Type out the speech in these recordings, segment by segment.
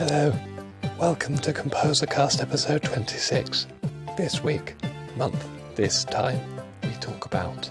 Hello, welcome to ComposerCast episode 26. This week, month, this time, we talk about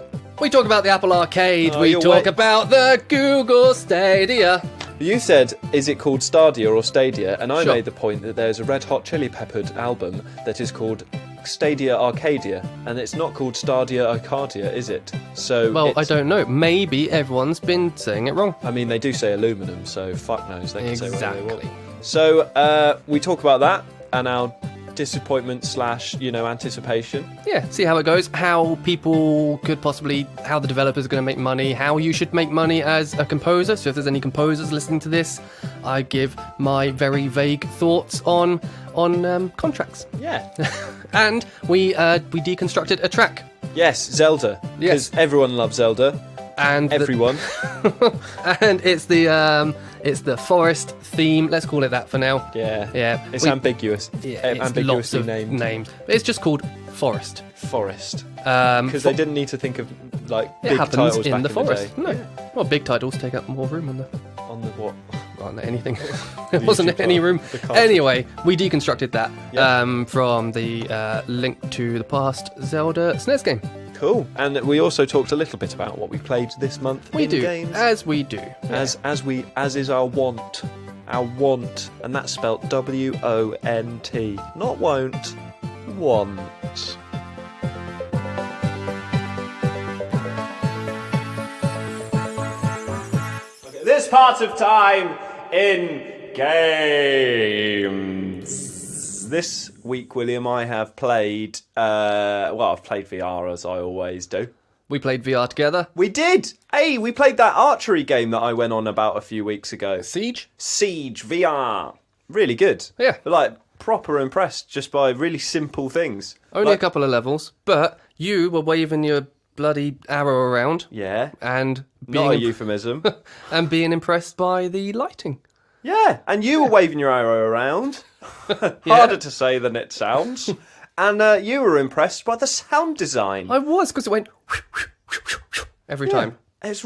the Apple Arcade, we talk about the Google Stadia. You said, is it called Stadia or Stadia? And I Sure. made the point that there's a Red Hot Chili Peppered album that is called Stadia Arcadia, and it's not called Stadia Arcadia, is it? So, Well, I don't know. Maybe everyone's been saying it wrong. I mean, they do say aluminum, so fuck knows. They can say whatever they want. Exactly. So, we talk about that and our disappointment / anticipation. Yeah, see how it goes, how people could possibly, how the developers are going to make money, how you should make money as a composer. So if there's any composers listening to this, I give my very vague thoughts on contracts. Yeah. And we deconstructed a track. Yes, Zelda. Yes. Because everyone loves Zelda. And Everyone. and it's the forest theme. Let's call it that for now. Yeah. Yeah. It's ambiguous. Yeah, it's ambiguously lots of named. names. But it's just called Forest. Forest. Because Because they didn't need to think of it big happens titles in back the forest. in the day. No. Well, big titles take up more room On the what? on anything. There wasn't YouTube any title, room. the cartridge. Anyway, we deconstructed that Yeah. from the Link to the Past Zelda SNES game. Cool. And we also talked a little bit about what we played this month We in do, games. as we do. As is our want. Our want. And that's spelt W-O-N-T. Not won't. Want. This part of time in games. This week, William, I have played, I've played VR as I always do. We played VR together. We did! Hey, we played that archery game that I went on about a few weeks ago. Siege? Siege VR. Really good. Yeah. Like, proper impressed just by really simple things. Only a Like- couple of levels, but you were waving your bloody arrow around Yeah. and Not a being, euphemism. and being impressed by the lighting. Yeah, and you were waving your arrow around. Harder to say than it sounds. And you were impressed by the sound design. I was, because it went every time. It's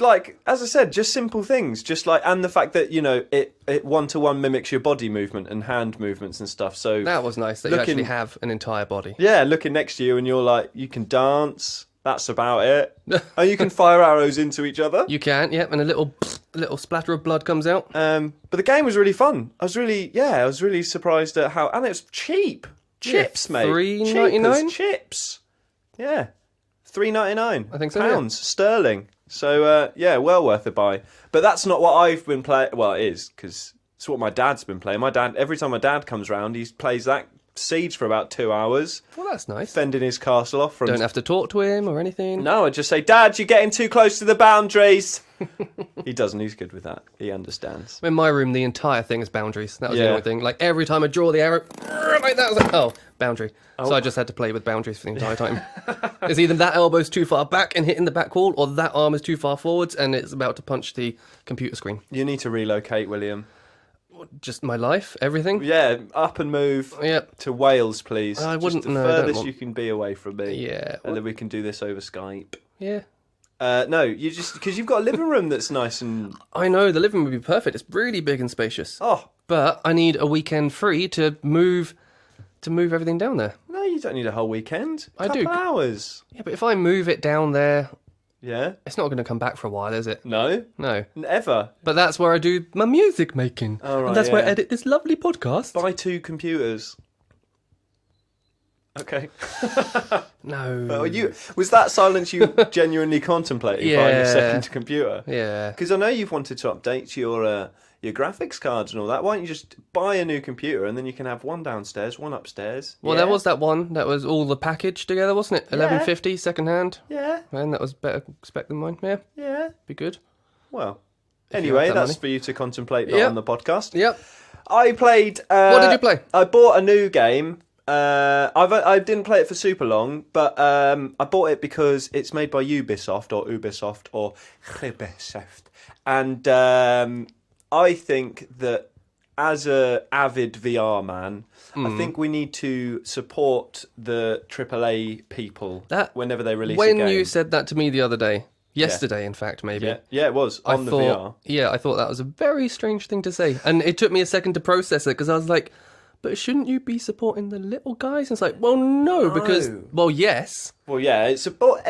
like, as I said, just simple things. Just like, and the fact that, it one-to-one mimics your body movement and hand movements and stuff. So That was nice that you actually have an entire body. yeah, looking next to you and you're like, you can dance. That's about it. And you can fire arrows into each other. You can, yep, and a little splatter of blood comes out. But the game was really fun. I was really surprised at how, and it was cheap. Chips, mate. $3.99? Cheap as chips. Yeah. $3.99. I think so, yeah. Pounds sterling. So well worth a buy. But that's not what I've been playing. Well, it is, because it's what my dad's been playing. My dad, every time my dad comes round, he plays that Siege for about 2 hours, Well, that's nice. fending his castle off from. Don't have to talk to him or anything. No, I just say, Dad, you're getting too close to the boundaries. He doesn't. He's good with that. He understands. In my room, the entire thing is boundaries. That was the Yeah. only thing. Like, every time I draw the arrow, like that, I was like, oh, boundary. So I just had to play with boundaries for the entire time. It's either that elbow's too far back and hitting the back wall, or that arm is too far forwards and it's about to punch the computer screen. You need to relocate, William. Just my life, everything. Yeah, up and move Yep. to Wales, please. I wouldn't- Just the no, I don't furthest want- you can be away from me. Yeah. And then we can do this over Skype. Yeah. No, you just because you've got a living room that's nice and I know, the living room would be perfect. It's really big and spacious. oh But I need a weekend free to move everything down there. no, you don't need a whole weekend. I do. Couple hours. Yeah, but if I move it down there, Yeah. it's not going to come back for a while, is it? No. No. Never. But that's where I do my music making. Oh, right, and that's where I yeah. edit this lovely podcast. Buy 2 computers. Okay. No. Well, was that silence you genuinely contemplating buying a Yeah. second computer? Yeah. Because I know you've wanted to update your graphics cards and all that. Why don't you just buy a new computer and then you can have one downstairs, one upstairs? Well, there was that one. That was all the package together, wasn't it? Yeah. $11.50 second hand. Yeah, And that was better spec than mine. Yeah. yeah. Be good. Well, you anyway, have that that's money. for you to contemplate not Yep. on the podcast. Yep. I played. What did you play? I bought a new game. I didn't play it for super long, but I bought it because it's made by Ubisoft or Ubisoft, and I think that as a avid VR man, I think we need to support the AAA people That- whenever they release a When game. you said that to me the other day, Yesterday, in fact, maybe. Yeah, it was on the VR. Yeah, I thought that was a very strange thing to say. And it took me a second to process it because I was like, but shouldn't you be supporting the little guys? And it's like, well, no, because, well, yes. Well, yeah,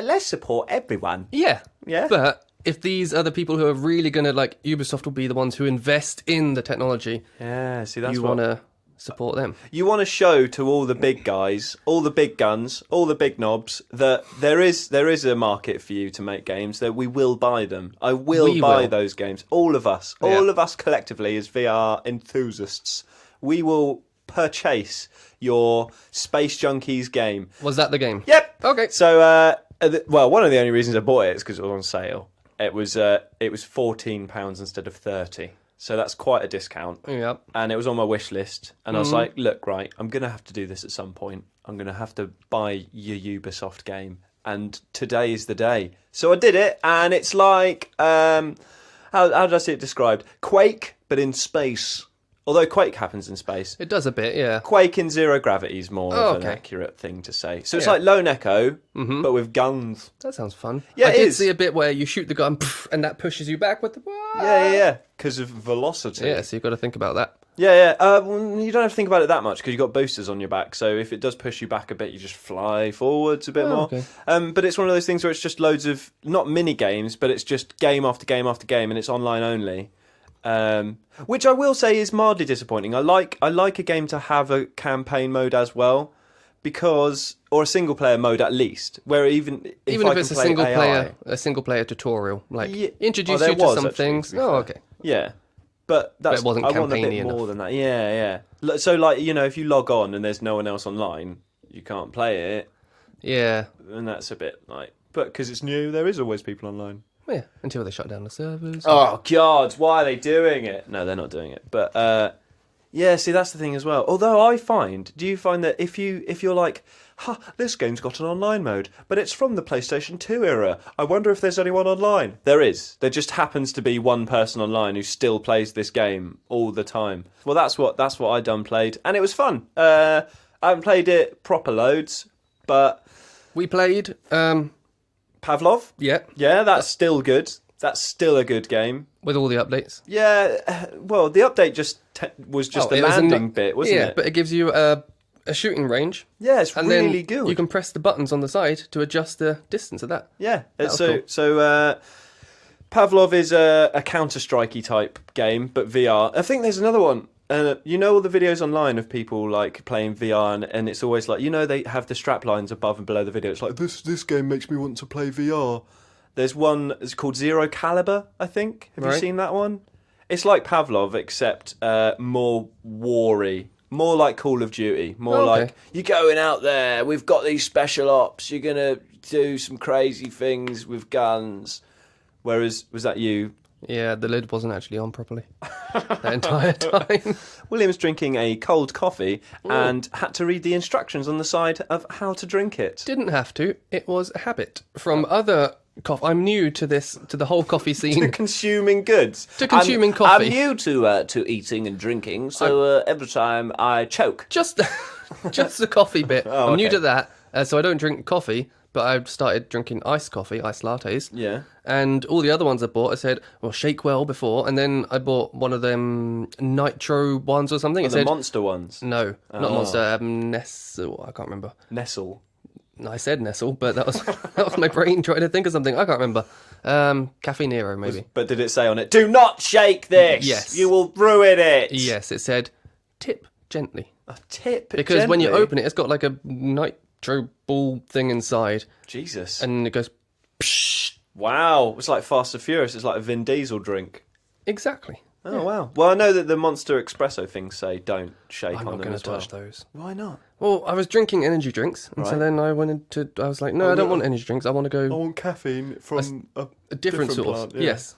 let's support everyone. Yeah. Yeah. But if these are the people who are really going to, like, Ubisoft will be the ones who invest in the technology. Yeah, see, that's you want to support them. You want to show to all the big guys, all the big guns, all the big knobs that there is a market for you to make games, that we will buy them. I will buy those games. All of us collectively as VR enthusiasts, we will purchase your Space Junkies game. Was that the game? Yep. Okay. So, well, one of the only reasons I bought it is because it was on sale. It was £14 instead of 30. So that's quite a discount. Yeah. And it was on my wish list. And I was like, look, right, I'm going to have to do this at some point. I'm going to have to buy your Ubisoft game. And today is the day. So I did it. And it's like, how did I see it described? Quake, but in space. Although Quake happens in space. It does a bit, yeah. Quake in zero gravity is more of an accurate thing to say. So it's like Lone Echo, but with guns. That sounds fun. Yeah, I did see a bit where you shoot the gun and that pushes you back with the... Yeah. Because of velocity. Yeah, so you've got to think about that. Yeah. Well, you don't have to think about it that much because you've got boosters on your back. So if it does push you back a bit, you just fly forwards a bit more. Okay. But it's one of those things where it's just loads of, not mini games, but it's just game after game after game, and it's online only. Which I will say is mildly disappointing. I like a game to have a campaign mode as well, or a single player mode at least, where even if it's a single player tutorial, like introduce you to some things. Oh, okay. Yeah, but it wasn't I want a campaigny bit enough. more than that. Yeah. So like, if you log on and there's no one else online, you can't play it. Yeah, and that's a bit like, but because it's new, there is always people online. Yeah, until they shut down the servers. Oh, God, why are they doing it? No, they're not doing it. But, yeah, see, that's the thing as well. Although do you find that if you're like, this game's got an online mode, but it's from the PlayStation 2 era, I wonder if there's anyone online. There is. There just happens to be one person online who still plays this game all the time. Well, that's what I done played, and it was fun. I haven't played it proper loads, but... We played... Pavlov? Yeah. Yeah, that's still good. That's still a good game. With all the updates? Yeah, well, the update was just the landing bit, wasn't it? Yeah, but it gives you a shooting range. Yeah, it's really good. You can press the buttons on the side to adjust the distance of that. Yeah, cool. So Pavlov is a Counter-Strike-y type game, but VR. I think there's another one. All the videos online of people like playing VR, and it's always like, they have the strap lines above and below the video. It's like, this game makes me want to play VR. There's one, it's called Zero Caliber, I think. Have you seen that one? It's like Pavlov, except more war-y. More like Call of Duty. More like, you're going out there, we've got these special ops, you're going to do some crazy things with guns. Whereas, was that you? Yeah, the lid wasn't actually on properly that entire time. William's drinking a cold coffee and had to read the instructions on the side of how to drink it. Didn't have to. It was a habit from other coffee. I'm new to the whole coffee scene. To consuming goods. To consuming coffee. I'm new to eating and drinking, so every time I choke. Just the coffee bit. I'm new to that, so I don't drink coffee. But I started drinking iced coffee, iced lattes. Yeah. And all the other ones I bought, I said, well, shake well before. And then I bought one of them nitro ones or something. The Monster ones? No, not Monster. Nestle. I can't remember. Nestle. No, I said Nestle, but that was my brain trying to think of something. I can't remember. Cafe Nero, maybe. But did it say on it, do not shake this? Yes. You will ruin it. Yes, it said, tip gently. Tip because gently? When you open it, it's got like a nitro ball thing inside. Jesus. And it goes, psh. Wow. It's like Fast and Furious. It's like a Vin Diesel drink. Exactly. Oh, yeah. Wow. Well, I know that the Monster Espresso things say don't shake I'm on them as well. I'm not going to touch those. Why not? Well, I was drinking energy drinks, and so then I was like, no, I don't want energy drinks. I want to go... I want caffeine from a different source. Plant, yeah. Yes.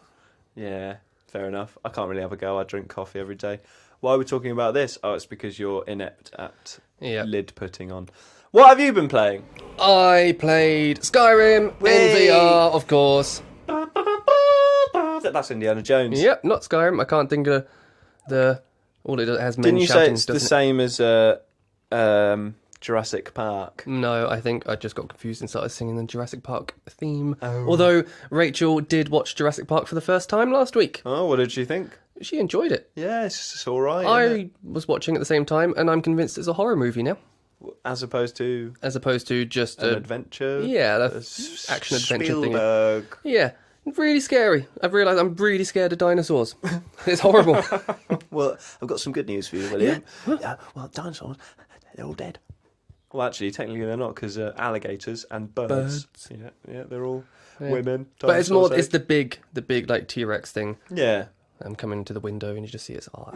Yeah, fair enough. I can't really have a go. I drink coffee every day. Why are we talking about this? Oh, it's because you're inept at lid putting on. What have you been playing? I played Skyrim in VR, of course. That's Indiana Jones. Yep, not Skyrim. I can't think of all it has. Didn't you say it's the same as Jurassic Park. No, I think I just got confused and started singing the Jurassic Park theme. Although Rachel did watch Jurassic Park for the first time last week. Oh, what did she think? She enjoyed it. Yeah, it's all right. I was watching at the same time, and I'm convinced it's a horror movie now. As opposed to just an adventure? Yeah, action adventure thing. Spielberg. Yeah, really scary. I've realised I'm really scared of dinosaurs. It's horrible. Well, I've got some good news for you, William. Yeah. Well, dinosaurs, they're all dead. Well, actually, technically they're not, because alligators and birds. Yeah, they're all women. But it's more, it's the big like T-Rex thing. Yeah. Coming into the window and you just see its eye.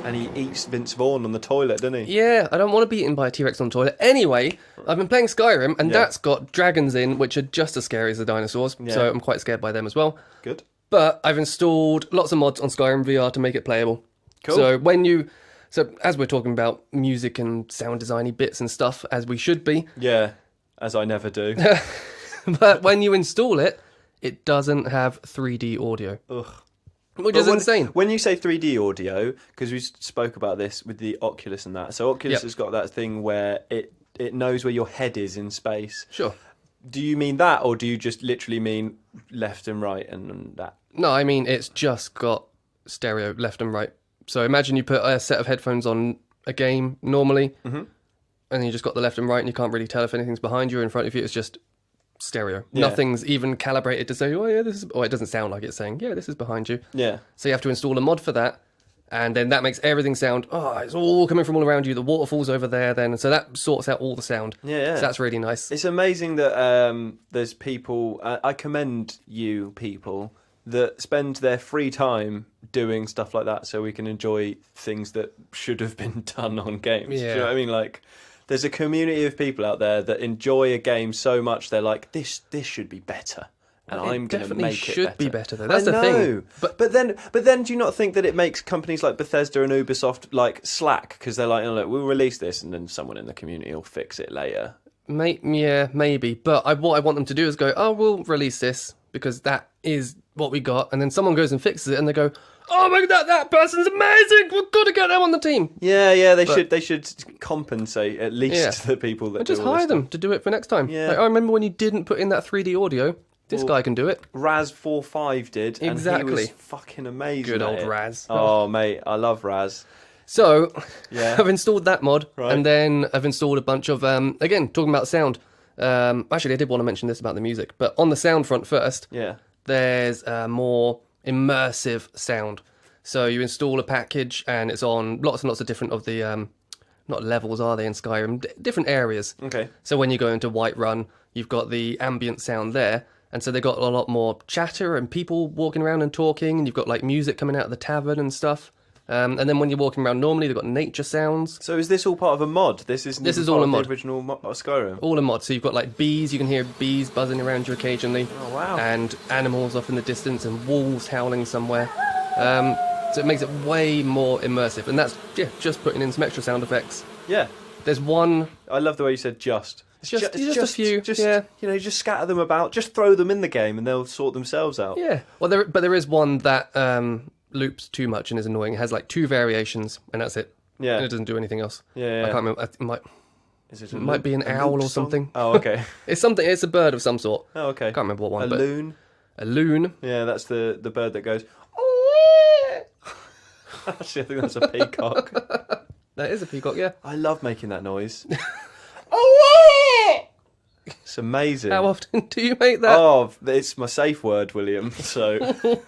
And he eats Vince Vaughn on the toilet, doesn't he? Yeah, I don't want to be eaten by a T-Rex on the toilet. Anyway, I've been playing Skyrim, and that's got dragons in, which are just as scary as the dinosaurs. Yeah. So I'm quite scared by them as well. Good. But I've installed lots of mods on Skyrim VR to make it playable. Cool. So as we're talking about music and sound designy bits and stuff, as we should be. Yeah, as I never do. But when you install it, it doesn't have 3D audio. Ugh. Which is insane. When you say 3D audio, because we spoke about this with the Oculus and that, so Oculus has got that thing where it knows where your head is in space. Sure. Do you mean that, or do you just literally mean left and right and that? No, I mean it's just got stereo left and right. So imagine you put a set of headphones on a game normally, and you just got the left and right, and you can't really tell if anything's behind you or in front of you. It's just stereo. Yeah. Nothing's even calibrated to say, oh yeah, this is... Or it doesn't sound like it's saying, yeah, this is behind you. Yeah. So you have to install a mod for that, and then that makes everything sound, it's all coming from all around you. The waterfall's over there then, and so that sorts out all the sound. Yeah. So that's really nice. It's amazing that there's people... I commend you people that spend their free time doing stuff like that so we can enjoy things that should have been done on games. Yeah. Do you know what I mean? Like... There's a community of people out there that enjoy a game so much they're like, this should be better, and I'm going to make it better. Definitely should be better though. That's the thing. But then, do you not think that it makes companies like Bethesda and Ubisoft like slack because they're like, look, we'll release this and then someone in the community will fix it later. Yeah, maybe. But what I want them to do is go, we'll release this because that is what we got, and then someone goes and fixes it, and they go, oh my god, that person's amazing! We've got to get them on the team. Yeah, they should compensate at least the people that just hire them to do it for next time. Yeah, like, I remember when you didn't put in that 3D audio. This guy can do it. Raz 4.5 did, exactly. And he was fucking amazing. Good old Raz. Oh mate, I love Raz. So, I've installed that mod, and then I've installed a bunch of again talking about sound. Actually, I did want to mention this about the music, but on the sound front first. Yeah. There's more immersive sound. So you install a package and it's on lots and lots of different of the, not levels are they in Skyrim, different areas. Okay. So when you go into Whiterun, you've got the ambient sound there. And so they've got a lot more chatter and people walking around and talking. And you've got like music coming out of the tavern and stuff. And then when you're walking around normally, they've got nature sounds. So is this all part of a mod? This is all a mod. The original Skyrim? All a mod. So you've got like bees. You can hear bees buzzing around you occasionally. Oh, wow. And animals off in the distance and wolves howling somewhere. So it makes it way more immersive. And that's, just putting in some extra sound effects. Yeah. There's one... I love the way you said just. Just a few. Just scatter them about. Just throw them in the game and they'll sort themselves out. Yeah. Well, there is one that... loops too much and is annoying. It has like 2 variations and that's it. Yeah. And it doesn't do anything else. Yeah. I can't remember. It might be an owl or something. Oh, okay. It's a bird of some sort. Oh, okay. I can't remember what one. A loon. A loon. Yeah, that's the bird that goes. Actually, I think that's a peacock. That is a peacock, yeah. I love making that noise. It's amazing. How often do you make that? Oh, it's my safe word, William. So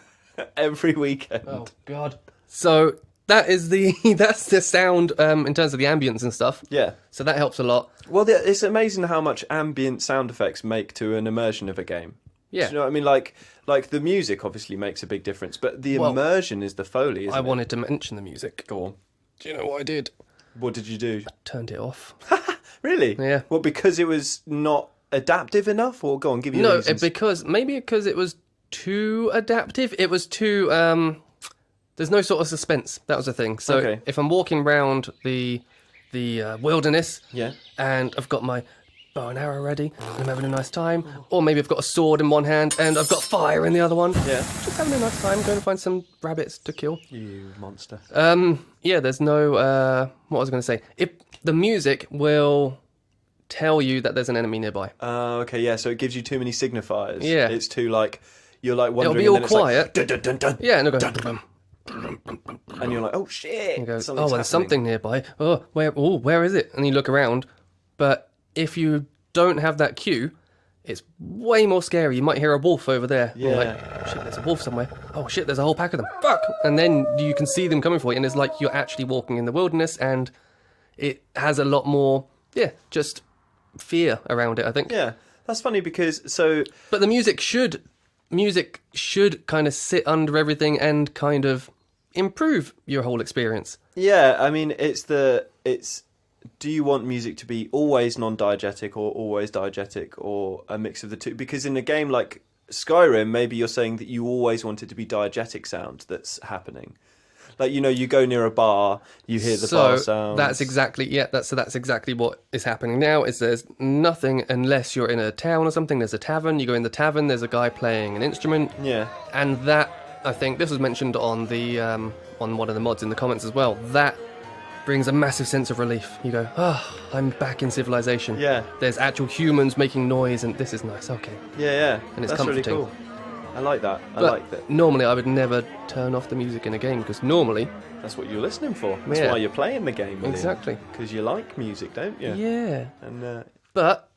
every weekend. Oh God. So that's the sound in terms of the ambience and stuff. Yeah. So that helps a lot. Well, it's amazing how much ambient sound effects make to an immersion of a game. Yeah. Do you know what I mean? Like the music obviously makes a big difference, but the immersion is the Foley, isn't it? I wanted to mention the music. Go on. Do you know what I did? What did you do? I turned it off. Really? Yeah. Well, because it was not adaptive enough? Or go on, give you reasons. because it was too adaptive. It was too... there's no sort of suspense. That was the thing. So if I'm walking around the wilderness, yeah, and I've got my bow and arrow ready, and I'm having a nice time. Or maybe I've got a sword in one hand and I've got fire in the other one. Yeah. Just having a nice time, going to find some rabbits to kill. You monster. Yeah, there's no, what was I going to say? The music will tell you that there's an enemy nearby. Okay, yeah, so it gives you too many signifiers. Yeah. It's too, like, you're, like, wondering... It'll be all and then quiet. It's like, dun, dun, dun, dun, Yeah, and it'll go... dun, dun, dun. And you're like, oh, shit! And goes, Something's there's happening. something nearby. Where is it? And you look around. But if you don't have that cue, it's way more scary. You might hear a wolf over there. Yeah. You're like, oh, shit, there's a wolf somewhere. Oh, shit, there's a whole pack of them. Fuck! And then you can see them coming for you, and it's like you're actually walking in the wilderness, and it has a lot more, just fear around it, I think. Yeah, that's funny because, so... But the music should kind of sit under everything and kind of improve your whole experience. Yeah, I mean, do you want music to be always non-diegetic or always diegetic or a mix of the two? Because in a game like Skyrim, maybe you're saying that you always want it to be diegetic sound that's happening. Like, you know, you go near a bar, you hear the bar sounds. That's exactly what is happening now. Is there's nothing unless you're in a town or something. There's a tavern. You go in the tavern. There's a guy playing an instrument. Yeah. And that, I think, this was mentioned on the on one of the mods in the comments as well. That brings a massive sense of relief. You go, I'm back in civilization. Yeah. There's actual humans making noise, and this is nice. Okay. Yeah. And it's that's comforting. Really cool. I like that. I But like that. normally I would never turn off the music in a game, because normally... That's what you're listening for. That's Yeah. why you're playing the game. Exactly. Because you like music, don't you? Yeah. And But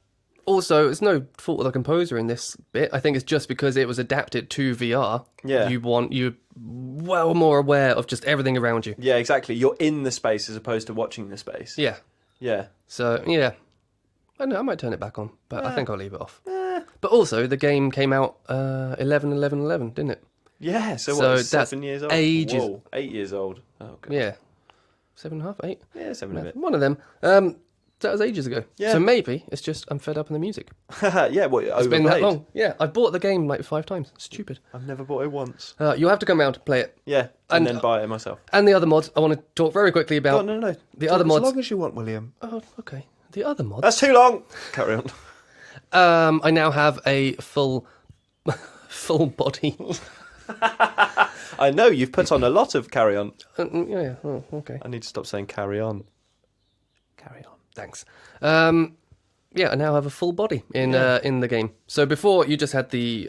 also, it's no fault of the composer in this bit. I think it's just because it was adapted to VR. Yeah. You're well more aware of just everything around you. yeah, exactly. You're in the space as opposed to watching the space. Yeah. Yeah. So, yeah. I don't know, I might turn it back on, but I think I'll leave it off. But also, the game came out 11/11/11, didn't it? Yeah, so So what, that's 7 years old? ages- Whoa, 8 years old. Oh, God. Yeah. 7.5, 8? Yeah, 7 a bit. One of them. That was ages ago. Yeah. So maybe it's just I'm fed up in the music. Yeah, what, It's been that long. Yeah, I bought the game like 5 times. Stupid. I've never bought it once. You'll have to come round to play it. Yeah, and And- then buy it myself. And the other mods, I want to talk very quickly about. Oh, no. The other mods. As long as you want, William. Oh, okay. The other mods. That's too long. Carry on. I now have a full body. I know, you've put on a lot of carry on. Yeah. Oh, okay. I need to stop saying carry on. Carry on. Thanks. Yeah, I now have a full body in the game. So before you just had the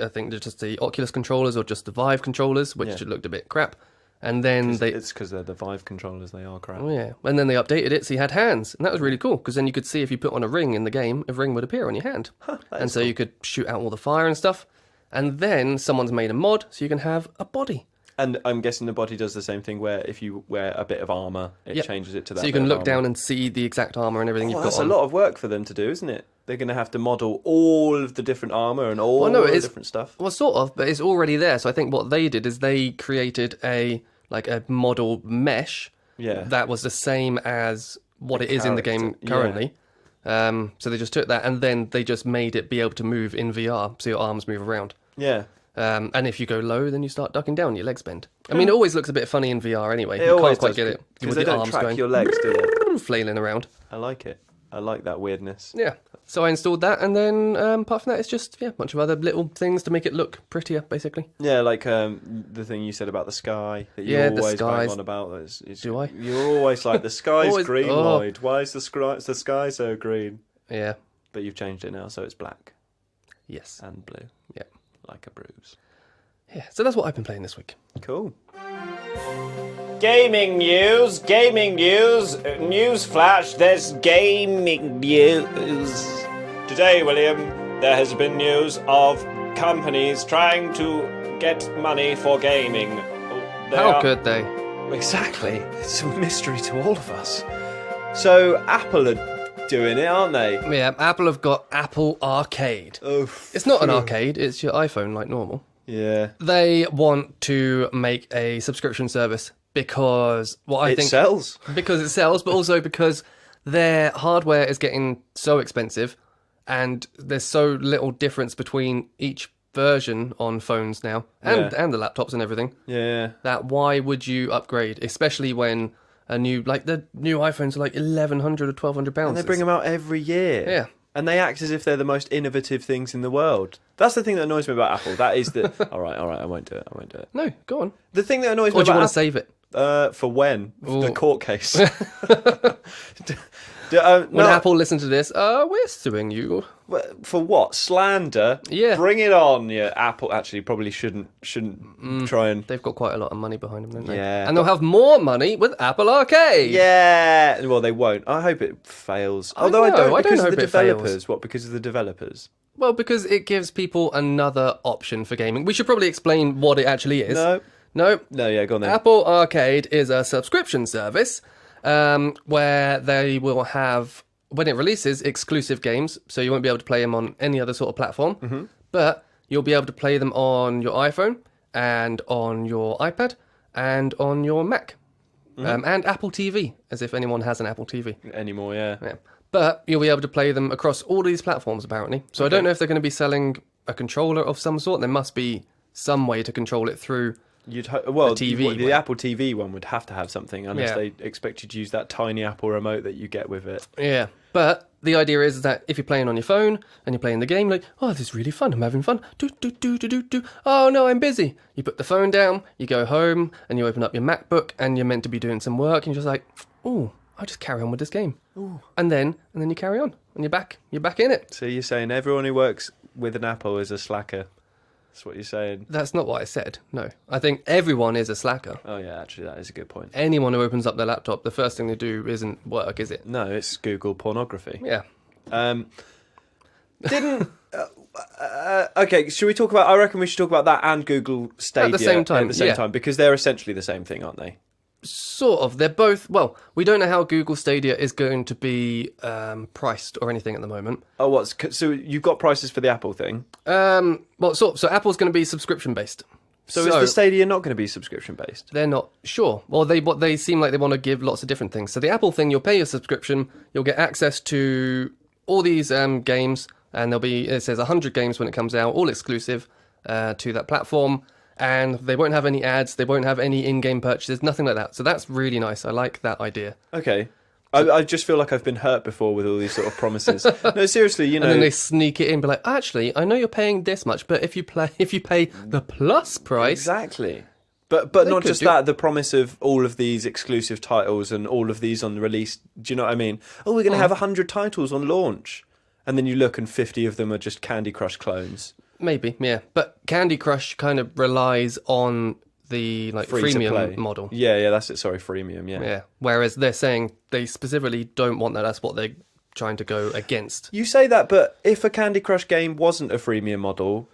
Oculus controllers or just the Vive controllers, which looked a bit crap. And then It's because they're the Vive controllers, they are crap. Oh, yeah. And then they updated it so you had hands. And that was really cool, because then you could see if you put on a ring in the game, a ring would appear on your hand. And so you could shoot out all the fire and stuff. And then someone's made a mod so you can have a body. And I'm guessing the body does the same thing where if you wear a bit of armour, it changes it to that. So you can look down and see the exact armour and everything you've got that's on. a lot of work for them to do, isn't it? They're going to have to model all of the different armour and all the different stuff. Well, sort of, but it's already there. So I think what they did is they created a model mesh that was the same as what it is in the game currently. So they just took that and then they just made it be able to move in VR, so your arms move around. Yeah. And if you go low, then you start ducking down, your legs bend. I mean, it always looks a bit funny in VR anyway. It You always can't quite does, get it. because With they your don't arms track going your legs, do they? flailing around. I like it. I like that weirdness. Yeah. So I installed that, and then apart from that, it's just a bunch of other little things to make it look prettier, basically. Yeah, like the thing you said about the sky that you the always bang skies. on about. Do I? You're always like, the sky's Always- green, oh. Lloyd. Why is the sky so green? Yeah. But you've changed it now, so it's black Yes. and blue, Yeah. like a bruise. Yeah. So that's what I've been playing this week. Cool. Gaming news, news flash, there's gaming news. Today, William, there has been news of companies trying to get money for gaming. How could they? Exactly. It's a mystery to all of us. So Apple are doing it, aren't they? Yeah. Apple have got Apple Arcade. Oh, It's not an arcade. It's your iPhone like normal. yeah. They want to make a subscription service because It sells. because it sells, but also because their hardware is getting so expensive and there's so little difference between each version on phones now and the laptops and everything, Yeah. that why would you upgrade, especially when the new iPhones are like £1,100 or £1,200. And they bring them out every year. Yeah. And they act as if they're the most innovative things in the world. That's the thing that annoys me about Apple. That is that. All right, I won't do it. No, go on. The thing that annoys me Or do you about want to save it? for when? Ooh. The court case. When Apple listen to this, we're suing you. For what? Slander? Yeah. Bring it on, yeah. Apple actually probably shouldn't try and... They've got quite a lot of money behind them, don't they? Yeah. And they'll have more money with Apple Arcade. Yeah. Well, they won't. I hope it fails. Although I don't because of the developers. What, because of the developers? Well, because it gives people another option for gaming. We should probably explain what it actually is. No, yeah, go on then. Apple Arcade is a subscription service where they will have, when it releases, exclusive games. So you won't be able to play them on any other sort of platform. But you'll be able to play them on your iPhone and on your iPad and on your Mac. And Apple TV, as if anyone has an Apple TV. Anymore, yeah. But you'll be able to play them across all these platforms, apparently. So I don't know if they're going to be selling a controller of some sort. There must be some way to control it through TV. The Apple TV one would have to have something, unless they expect you to use that tiny Apple remote that you get with it. Yeah, but the idea is that if you're playing on your phone and you're playing the game, like, oh, this is really fun, I'm having fun. Oh, no, I'm busy. You put the phone down, you go home, and you open up your MacBook, and you're meant to be doing some work, and you're just like, oh, I'll just carry on with this game. Ooh. And then you carry on, and you're back in it. So you're saying everyone who works with an Apple is a slacker? That's what you're saying? That's not what I said, no. I think everyone is a slacker. Oh yeah, actually that is a good point. Anyone who opens up their laptop, the first thing they do isn't work, is it? No, it's Google pornography. Yeah. Okay, should we talk about... I reckon we should talk about that and Google Stadia at the same time, because they're essentially the same thing, aren't they? Sort of. They're both... Well, we don't know how Google Stadia is going to be priced or anything at the moment. Oh, so you've got prices for the Apple thing? Well, sort of. So Apple's going to be subscription-based. So is the Stadia not going to be subscription-based? They're not sure. Well, they seem like they want to give lots of different things. So the Apple thing, you'll pay your subscription, you'll get access to all these games, and there'll be, it says 100 games when it comes out, all exclusive to that platform. And they won't have any ads, they won't have any in-game purchases, nothing like that. So that's really nice. I like that idea. Okay. I just feel like I've been hurt before with all these sort of promises. No, seriously, you know. And then they sneak it in, be like, actually, I know you're paying this much, but if you pay the plus price, exactly. But not just that, the promise of all of these exclusive titles and all of these on release. Do you know what I mean? Oh, we're going to have 100 titles on launch, and then you look and 50 of them are just Candy Crush clones. Maybe, yeah. But Candy Crush kind of relies on the freemium model. Yeah, that's it. Sorry, freemium, yeah. Yeah. Whereas they're saying they specifically don't want that. That's what they're trying to go against. You say that, but if a Candy Crush game wasn't a freemium model,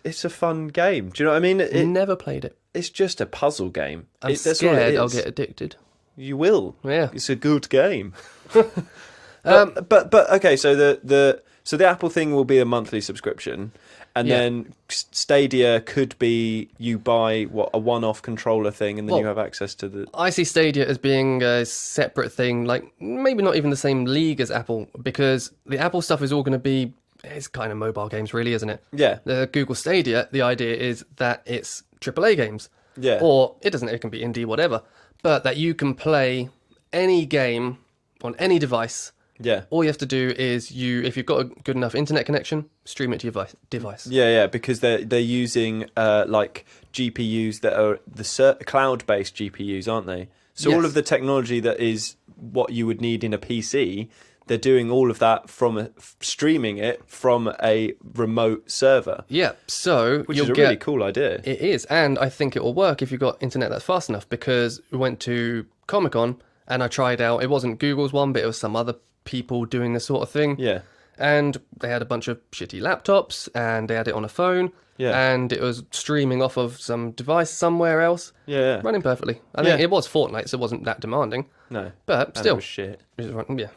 it's a fun game. Do you know what I mean? Never played it. It's just a puzzle game. I'm scared I'll get addicted. You will. Yeah. It's a good game. but okay, so the Apple thing will be a monthly subscription. And then Stadia could be you buy a one-off controller thing, and then you have access to the... I see Stadia as being a separate thing, like maybe not even the same league as Apple, because the Apple stuff is all going to be... It's kind of mobile games, really, isn't it? Yeah. The Google Stadia, the idea is that it's AAA games. Yeah. Or it can be indie, whatever, but that you can play any game on any device. Yeah. All you have to do is if you've got a good enough internet connection, stream it to your device. Yeah, because they're using like GPUs that are the cloud-based GPUs, aren't they? So all of the technology that is what you would need in a PC, they're doing all of that from streaming it from a remote server. Yeah, so which is a really cool idea. It is, and I think it will work if you've got internet that's fast enough. Because we went to Comic-Con and I tried out. It wasn't Google's one, but it was some other people doing this sort of thing. Yeah. And they had a bunch of shitty laptops and they had it on a phone. Yeah. And it was streaming off of some device somewhere else. Yeah. Running perfectly. I think it was Fortnite, so it wasn't that demanding. No. But still. It was shit. Yeah.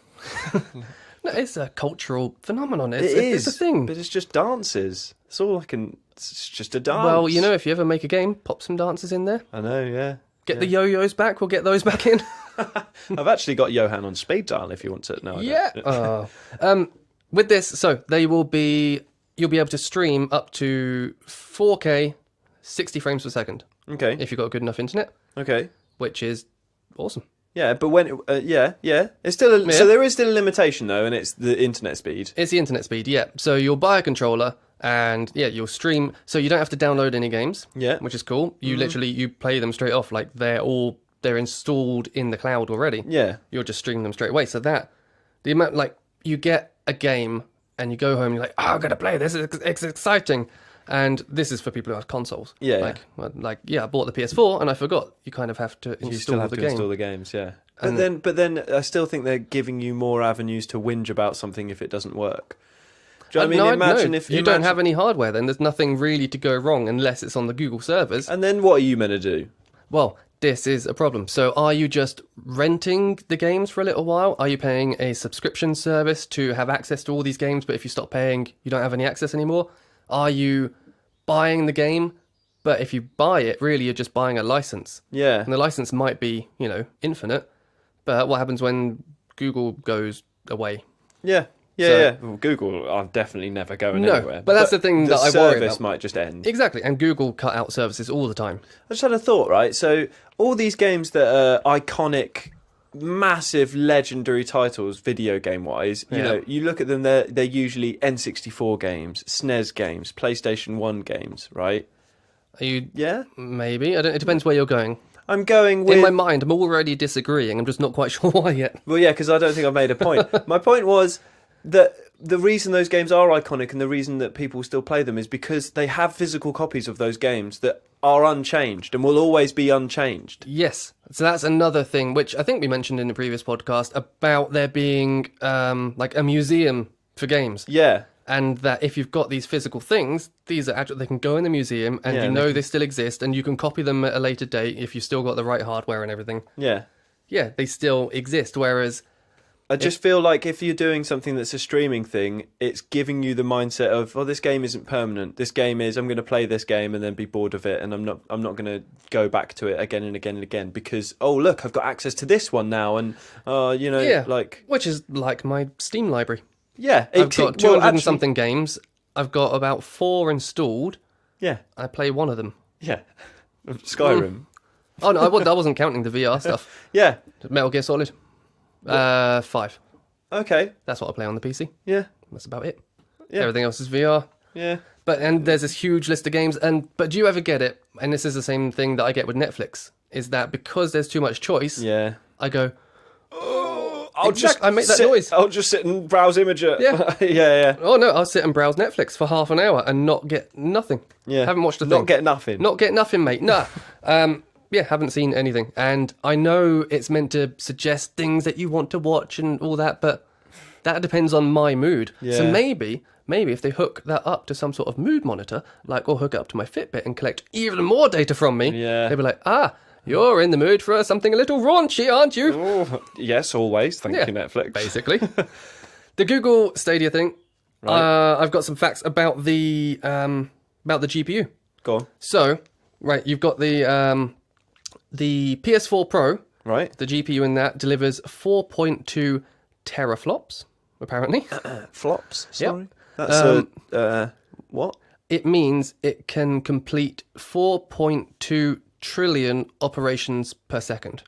No, it's a cultural phenomenon. It is. It's a thing. But it's just dances. It's all I can... It's just a dance. Well, you know, if you ever make a game, pop some dances in there. I know, yeah. Get the yo-yos back. We'll get those back in. I've actually got Johan on speed dial if you want to know. Yeah. With this, so you'll be able to stream up to 4K, 60 frames per second. Okay. If you've got good enough internet. Okay. Which is awesome. Yeah, but when it's still so there is still a limitation though, and it's the internet speed. It's the internet speed, yeah. So you'll buy a controller and you'll stream. So you don't have to download any games, which is cool. You literally you play them straight off, like they're installed in the cloud already. Yeah, you'll just stream them straight away. So that the amount like you get a game and you go home, and you're like, I'm gonna play this. It's exciting. And this is for people who have consoles. Yeah. I bought the PS4 and I forgot. You kind of have to install you still have the to game. install the games, yeah. But then I still think they're giving you more avenues to whinge about something if it doesn't work. Do you know what I mean? Imagine if you don't have any hardware, then there's nothing really to go wrong unless it's on the Google servers. And then what are you meant to do? Well, this is a problem. So are you just renting the games for a little while? Are you paying a subscription service to have access to all these games, but if you stop paying, you don't have any access anymore? Are you buying the game, but if you buy it, really you're just buying a license? Yeah. And the license might be, infinite, but what happens when Google goes away? Yeah. Well, Google are definitely never going anywhere. But that's the thing that I worry about. The service might just end. Exactly, and Google cut out services all the time. I just had a thought, right? So all these games that are iconic, massive, legendary titles, video game-wise, you look at them, they're usually N64 games, SNES games, PlayStation 1 games, right? Are you? Yeah? Maybe. It depends where you're going. I'm going with... In my mind, I'm already disagreeing. I'm just not quite sure why yet. Well, yeah, because I don't think I've made a point. My point was that the reason those games are iconic and the reason that people still play them is because they have physical copies of those games that are unchanged and will always be unchanged. Yes. So that's another thing, which I think we mentioned in the previous podcast, about there being like a museum for games. Yeah. And that if you've got these physical things, these are actually, they can go in the museum and they still exist and you can copy them at a later date if you've still got the right hardware and everything. Yeah. Yeah, they still exist, whereas... I just feel like if you're doing something that's a streaming thing, it's giving you the mindset of, this game isn't permanent. This game is, I'm going to play this game and then be bored of it, and I'm not going to go back to it again and again and again because, look, I've got access to this one now, and which is like my Steam library. Yeah, I've got 200 and something games. I've got about 4 installed. Yeah, I play one of them. Yeah, Skyrim. Oh no, I wasn't counting the VR stuff. Yeah, Metal Gear Solid. 5. Okay. That's what I play on the PC. Yeah. That's about it. Yeah. Everything else is VR. Yeah. And there's this huge list of games, but do you ever get it? And this is the same thing that I get with Netflix, is that because there's too much choice, I go, I make that noise. I'll just sit and browse Imager. Yeah. yeah. Oh no, I'll sit and browse Netflix for half an hour and not get nothing. Yeah. Haven't watched a thing. Not get nothing. Not get nothing, mate. Nah. Haven't seen anything. And I know it's meant to suggest things that you want to watch and all that, but that depends on my mood. Yeah. So maybe if they hook that up to some sort of mood monitor, or hook it up to my Fitbit and collect even more data from me, they'll be like, you're in the mood for something a little raunchy, aren't you? Oh, yes, always. Thank you, Netflix. Basically. The Google Stadia thing, right. I've got some facts about the GPU. Go on. So, right, you've got the PS4 Pro, right? The GPU in that delivers 4.2 teraflops, apparently. Flops? Sorry. Yep. That's what? It means it can complete 4.2 trillion operations per second.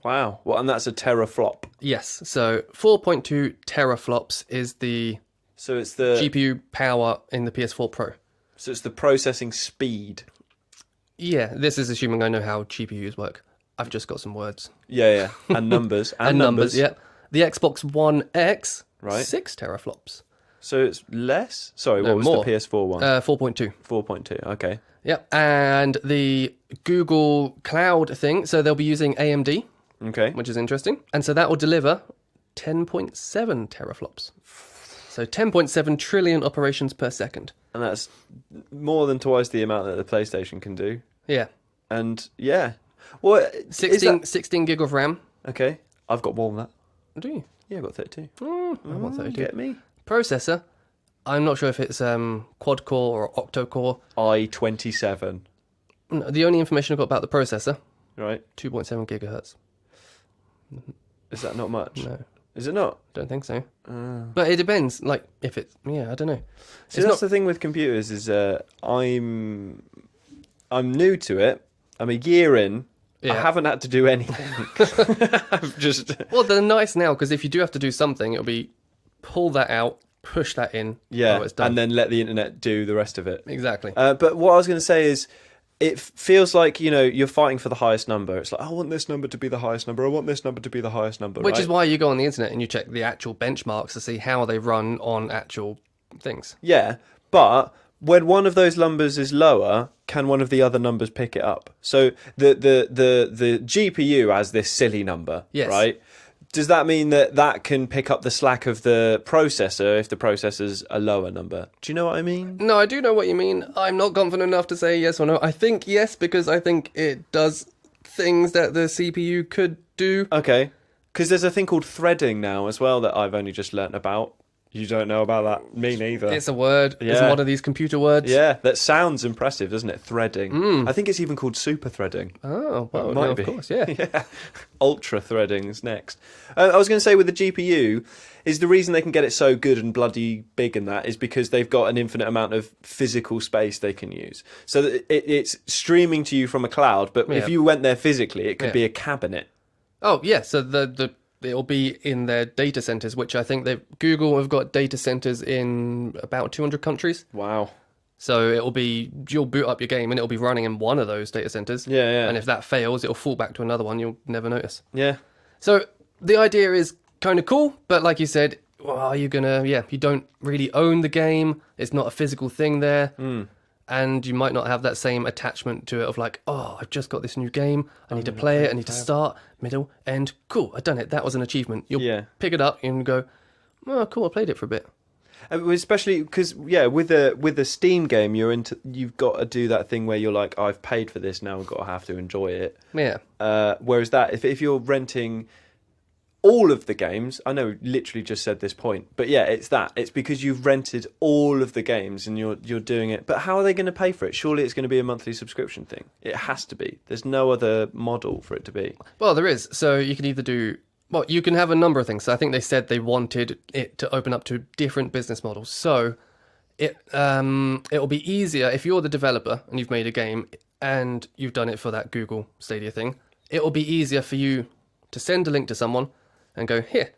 Wow. Well, and that's a teraflop. Yes. So 4.2 teraflops is the GPU power in the PS4 Pro. So it's the processing speed. Yeah, this is assuming I know how GPUs work. I've just got some words. Yeah. And numbers. And numbers, yeah. The Xbox One X, right. 6 teraflops. So it's less? Sorry, what was more. the PS4 one? 4.2. 4.2, okay. Yep, and the Google Cloud thing, so they'll be using AMD, okay, which is interesting. And so that will deliver 10.7 teraflops. So 10.7 trillion operations per second. And that's more than twice the amount that the PlayStation can do. Yeah. And, well, 16 gig of RAM. Okay. I've got more than that. Do you? Yeah, I've got 32. I want 32. Get me. Processor, I'm not sure if it's quad-core or octo-core. i27. No, the only information I've got about the processor, right, 2.7 gigahertz. Is that not much? No. Is it not? Don't think so. But it depends. Like, if it's... Yeah, I don't know. See, that's the thing with computers is I'm new to it. I'm a year in, I haven't had to do anything. I've just... Well, they're nice now, because if you do have to do something, it'll be pull that out, push that in. Yeah, it's done. and then let the internet do the rest of it. Exactly. But what I was going to say is, it feels like, you're fighting for the highest number. It's like, I want this number to be the highest number. I want this number to be the highest number. Which is why you go on the internet and you check the actual benchmarks to see how they run on actual things. Yeah, but when one of those numbers is lower, can one of the other numbers pick it up? So the GPU has this silly number, yes. right? Does that mean that can pick up the slack of the processor if the processor's a lower number? Do you know what I mean? No, I do know what you mean. I'm not confident enough to say yes or no. I think yes, because I think it does things that the CPU could do. Okay. Because there's a thing called threading now as well that I've only just learnt about. You don't know about that? Me neither. It's a word. Yeah. It's one of these computer words. Yeah, that sounds impressive, doesn't it? Threading. I think it's even called super threading. Oh, well, It might no, be. of course, yeah. Yeah. Ultra threading's next. I was going to say with the GPU, is the reason they can get it so good and bloody big in that is because they've got an infinite amount of physical space they can use. So that it's streaming to you from a cloud, but if you went there physically, it could be a cabinet. Oh, yeah, so it'll be in their data centers, which I think Google have got data centers in about 200 countries. Wow. So you'll boot up your game and it'll be running in one of those data centers. Yeah, yeah. And if that fails, it'll fall back to another one. You'll never notice. Yeah. So the idea is kind of cool, but like you said, well, you don't really own the game. It's not a physical thing there. And you might not have that same attachment to it of like, oh, I've just got this new game. I need to play it. I need to start, middle, end. Cool, I've done it. That was an achievement. You'll pick it up and go, oh, cool, I played it for a bit. Especially because, with a Steam game, you've got to do that thing where you're like, I've paid for this, now I've got to have to enjoy it. Yeah. Whereas that, if you're renting all of the games, I know literally just said this point, but yeah, it's because you've rented all of the games and you're doing it. But how are they going to pay for it? Surely it's going to be a monthly subscription thing. It has to be. There's no other model for it to be. Well, there is. So you can either you can have a number of things. So I think they said they wanted it to open up to different business models. So it'll be easier if you're the developer and you've made a game and you've done it for that Google Stadia thing. It will be easier for you to send a link to someone and go, here,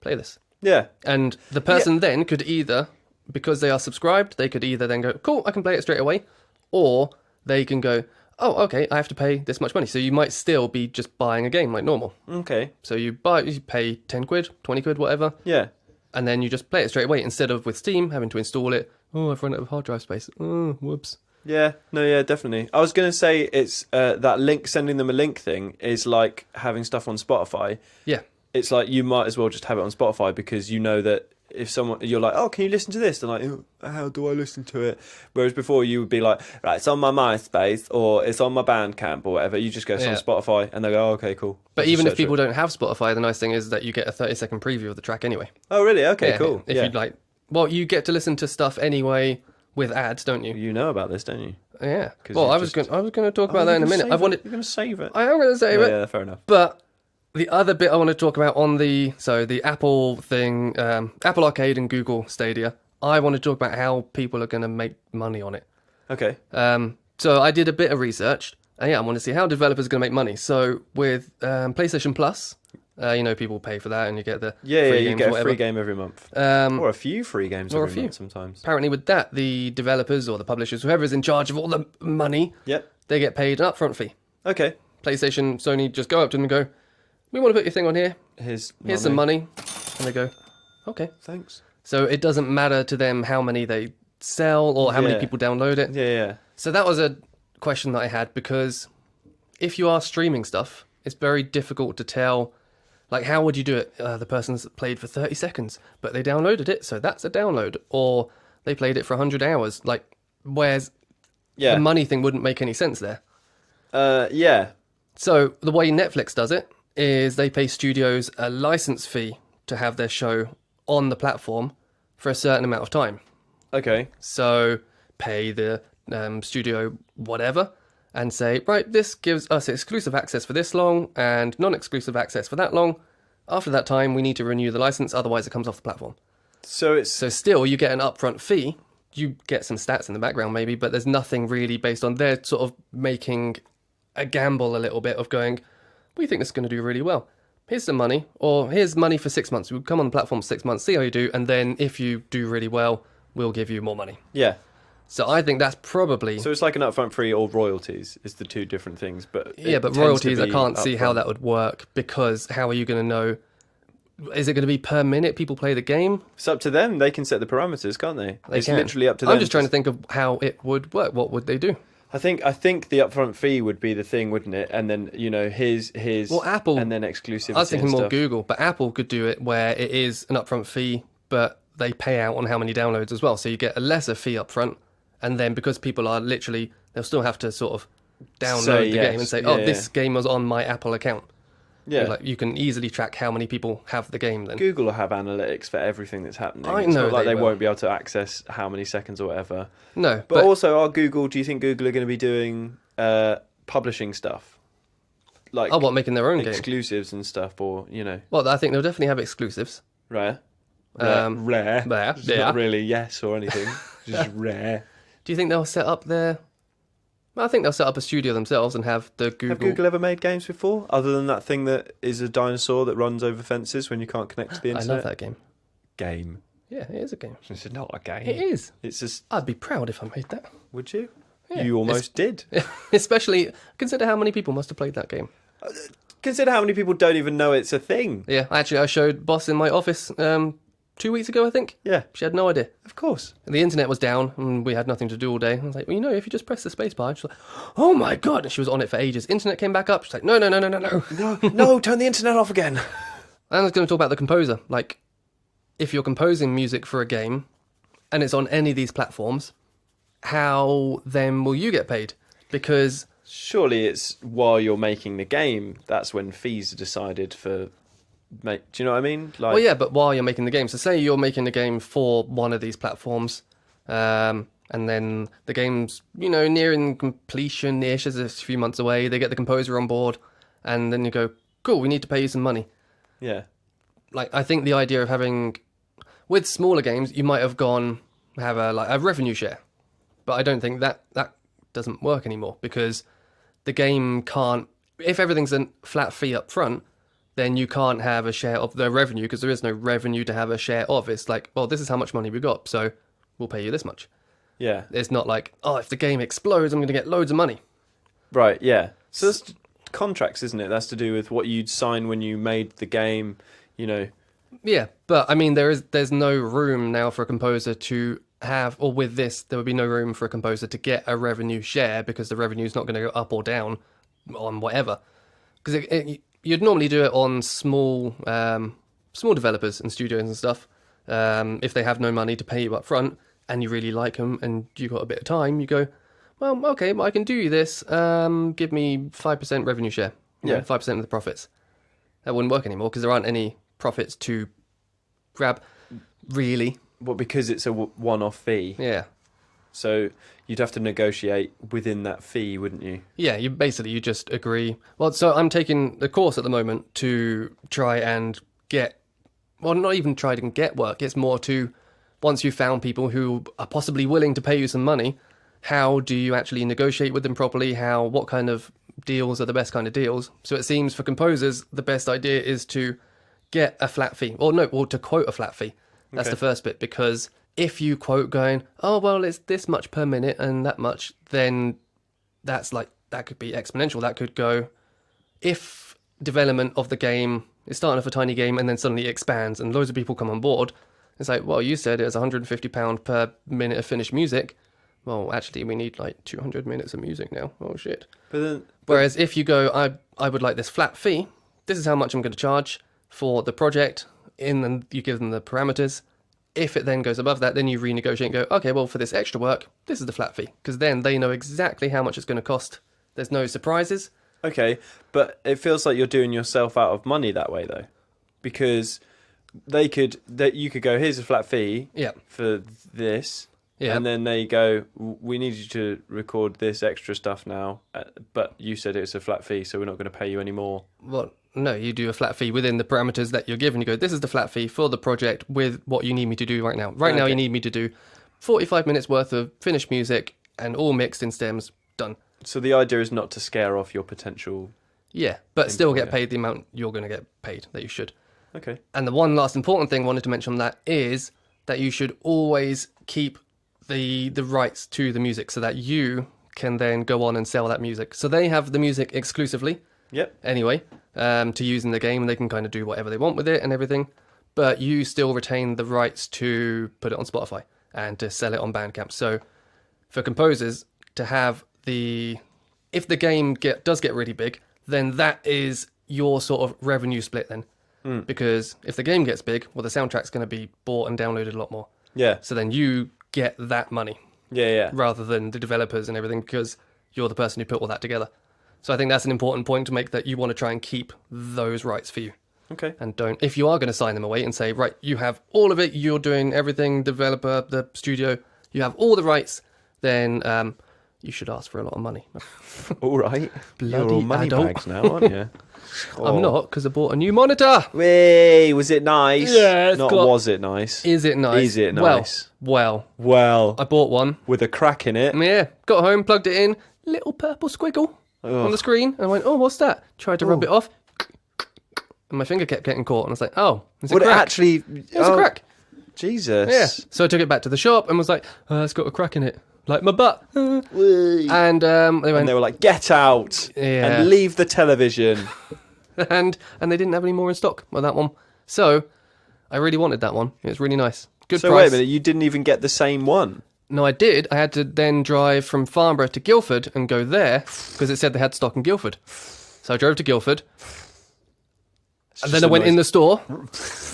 play this. Yeah. And the person then could either, because they are subscribed, they could either then go, cool, I can play it straight away. Or they can go, oh, okay, I have to pay this much money. So you might still be just buying a game like normal. Okay. So you pay 10 quid, 20 quid, whatever. Yeah. And then you just play it straight away instead of with Steam having to install it. Oh, I've run out of hard drive space. Oh, whoops. Yeah, no, yeah, definitely. I was going to say it's that link, sending them a link thing is like having stuff on Spotify. Yeah. It's like you might as well just have it on Spotify because you know that if you're like, oh, can you listen to this? They're like, oh, how do I listen to it? Whereas before you would be like, right, it's on my MySpace or it's on my Bandcamp or whatever. You just go, it's on Spotify and they go, oh, okay, cool. But even if people don't have Spotify, the nice thing is that you get a 30-second preview of the track anyway. Oh, really? Okay, cool. If you'd like, you get to listen to stuff anyway with ads, don't you? You know about this, don't you? Yeah. Well, I was going to talk about that in a minute. You're going to save it. I am going to save it. Yeah, fair enough. But the other bit I want to talk about on the Apple thing, Apple Arcade and Google Stadia, I want to talk about how people are going to make money on it. Okay. So I did a bit of research, and I want to see how developers are going to make money. So with PlayStation Plus, people pay for that, and you get the free games, you get a whatever. free game every month, or a few free games every month sometimes. Apparently, with that, the developers or the publishers, whoever is in charge of all the money, they get paid an upfront fee. Okay. PlayStation, Sony just go up to them and go, we want to put your thing on here. Here's some money. And they go, okay. Thanks. So it doesn't matter to them how many they sell or how many people download it. Yeah. So that was a question that I had, because if you are streaming stuff, it's very difficult to tell, like, how would you do it? The person's played for 30 seconds, but they downloaded it, so that's a download. Or they played it for 100 hours. Like, whereas the money thing wouldn't make any sense there. Yeah. So the way Netflix does it is they pay studios a license fee to have their show on the platform for a certain amount of time. Okay. So pay the studio whatever and say, right, this gives us exclusive access for this long and non-exclusive access for that long. After that time, we need to renew the license, otherwise it comes off the platform. So still, you get an upfront fee. You get some stats in the background maybe, but there's nothing really based on their sort of making a gamble a little bit of going, we think this is going to do really well. Here's some money, or here's money for 6 months. We'll come on the platform for 6 months, see how you do, and then if you do really well, we'll give you more money. Yeah. So I think that's probably... So it's like an upfront fee or royalties is the two different things. But yeah, but royalties, I can't see how that would work, because how are you going to know? Is it going to be per minute people play the game? It's up to them. They can set the parameters, can't they? It's can. literally up to them. I'm just trying to think of how it would work. What would they do? I think the upfront fee would be the thing, wouldn't it? And then, his well, Apple, and then exclusivity. I was thinking and more stuff. Google, but Apple could do it where it is an upfront fee, but they pay out on how many downloads as well. So you get a lesser fee upfront, and then because people are literally, they'll still have to sort of download the game and say, this game was on my Apple account. Yeah. Like you can easily track how many people have the game then. Google will have analytics for everything that's happening. I it's know not like they will. won't be able to access how many seconds or whatever. No. But also, do you think Google are going to be doing publishing stuff? Like making their own game? Exclusives and stuff, or, Well, I think they'll definitely have exclusives. Rare. Rare. It's not really yes or anything. Just rare. Do you think they'll set up I think they'll set up a studio themselves and have the Google... Have Google ever made games before? Other than that thing that is a dinosaur that runs over fences when you can't connect to the internet? I love that game. Game. Yeah, it is a game. It's not a game. It is. It's just... I'd be proud if I made that. Would you? Yeah, you almost did. Especially, consider how many people must have played that game. Consider how many people don't even know it's a thing. Yeah, actually, I showed Boss in my office 2 weeks ago, I think. Yeah. She had no idea. Of course. And the internet was down, and we had nothing to do all day. I was like, well, if you just press the space bar. She's like, oh my God. And she was on it for ages. Internet came back up. She's like, no. No, turn the internet off again. I was going to talk about the composer. Like, if you're composing music for a game, and it's on any of these platforms, how then will you get paid? Because... Surely it's while you're making the game, that's when fees are decided for... Do you know what I mean? Well, yeah, but while you're making the game. So say you're making a game for one of these platforms, and then the game's, nearing completion-ish, as it's a few months away. They get the composer on board, and then you go, cool, we need to pay you some money. Yeah. Like, I think the idea of having... With smaller games, you might have have a revenue share. But I don't think that doesn't work anymore, because the game can't... If everything's a flat fee up front, then you can't have a share of the revenue, because there is no revenue to have a share of. It's like, well, this is how much money we got, so we'll pay you this much. Yeah. It's not like, if the game explodes, I'm going to get loads of money. Right, yeah. So that's contracts, isn't it? That's to do with what you'd sign when you made the game, Yeah, but I mean, there's no room now for a composer to have, or with this, there would be no room for a composer to get a revenue share, because the revenue is not going to go up or down on whatever. Because you'd normally do it on small developers and studios and stuff. If they have no money to pay you up front and you really like them and you got a bit of time, you go, well, okay, I can do you this. Give me 5% revenue share. 5% of the profits. That wouldn't work anymore, because there aren't any profits to grab, really. Well, because it's a one-off fee. Yeah. So you'd have to negotiate within that fee, wouldn't you? Yeah, you just agree. Well, so I'm taking the course at the moment to try and get... Well, not even try to get work. It's more to, once you've found people who are possibly willing to pay you some money, how do you actually negotiate with them properly? What kind of deals are the best kind of deals? So it seems for composers, the best idea is to get a flat fee. Or to quote a flat fee. That's the first bit, because if you quote going, oh, well, it's this much per minute and that much, then that could be exponential. That could go, if development of the game is starting off a tiny game and then suddenly expands and loads of people come on board, it's like, well, you said it was £150 per minute of finished music. Well, actually, we need 200 minutes of music now. Oh, shit. Whereas if you go, I would like this flat fee, this is how much I'm going to charge for the project, and you give them the parameters. If it then goes above that, then you renegotiate and go, okay, well, for this extra work, this is the flat fee. Because then they know exactly how much it's going to cost. There's no surprises. Okay, but it feels like you're doing yourself out of money that way, though. Because you could go, here's a flat fee for this. Yeah. And then they go, we need you to record this extra stuff now, but you said it's a flat fee, so we're not going to pay you any more. Well, no, you do a flat fee within the parameters that you're given. You go, this is the flat fee for the project with what you need me to do right now. Right now you need me to do 45 minutes worth of finished music and all mixed in stems, done. So the idea is not to scare off your potential. Yeah, but still get Employer. paid the amount you're going to get paid that you should. Okay. And the one last important thing I wanted to mention on that is that you should always keep the rights to the music so that you can then go on and sell that music. So they have the music exclusively Yep. anyway to use in the game, and they can kind of do whatever they want with it and everything. But you still retain the rights to put it on Spotify and to sell it on Bandcamp. So for composers to have if the game does get really big, then that is your sort of revenue split then. Because if the game gets big, well, the soundtrack's going to be bought and downloaded a lot more. Yeah. So then you get that money Yeah. rather than the developers and everything, because you're the person who put all that together. So I think that's an important point to make, that you want to try and keep those rights for you. Okay. And don't, if you are going to sign them away and say, right, you have all of it, you're doing everything, developer, the studio, you have all the rights, then you should ask for a lot of money. All right. You're all Bloody money adult. bags now, aren't you? I'm not, because I bought a new monitor. Way, was it nice? Yeah, it's Not got- was it nice? Is it nice? Is it nice? Well, Well, I bought one. with a crack in it. Yeah, got home, plugged it in, little purple squiggle on the screen, and I went, oh, what's that? Tried to rub it off, and my finger kept getting caught, and I was like, oh, it's a Would it crack. actually? It's a crack. Jesus. Yeah. So I took it back to the shop and was like, it's got a crack in it, like my butt. And they went, And they were like, "Get out Yeah. and leave the television." and they didn't have any more in stock of that one. So I really wanted that one. It was really nice. Good So price. wait a minute, you didn't even get the same one. No, I did. I had to then drive from Farnborough to Guildford and go there because it said they had stock in Guildford. So I drove to Guildford. And then I went in the store.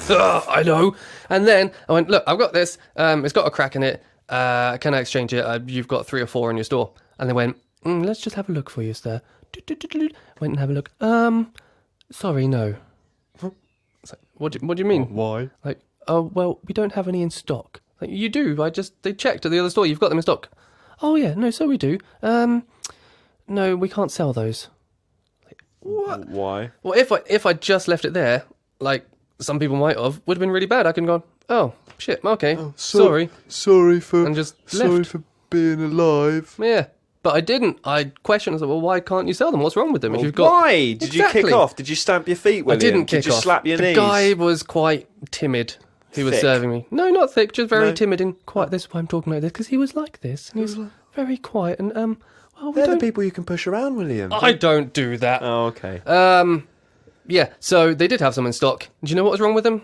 I know. And then I went, look, I've got this. It's got a crack in it. Can I exchange it? You've got 3 or 4 in your store. And they went, let's just have a look for you, sir. Went and have a look. Sorry, no. It's like, what do you mean? Why? Like, oh, well, we don't have any in stock. Like, you do. They checked at the other store. You've got them in stock. Oh, yeah. No, so we do. No, we can't sell those. Like, what? Why? Well, if I just left it there, like some people might have, would have been really bad. I could have gone, oh, shit, okay, sorry. Sorry for And just left. being alive. Yeah. But I didn't. I questioned. I said, well, why can't you sell them? What's wrong with them? If you've got... Why? Did you Exactly. kick off? Did you stamp your feet, William? I didn't kick Did you off. slap your the knees? guy was quite timid. He was Thick? serving me. No, not thick, just very No? timid and quiet. This is why I'm talking like this, because he was like this. And he was very quiet. And, well, we They're the don't... people you can push around, William. I don't do that. Oh, okay. Yeah, so they did have some in stock. Do you know what was wrong with them?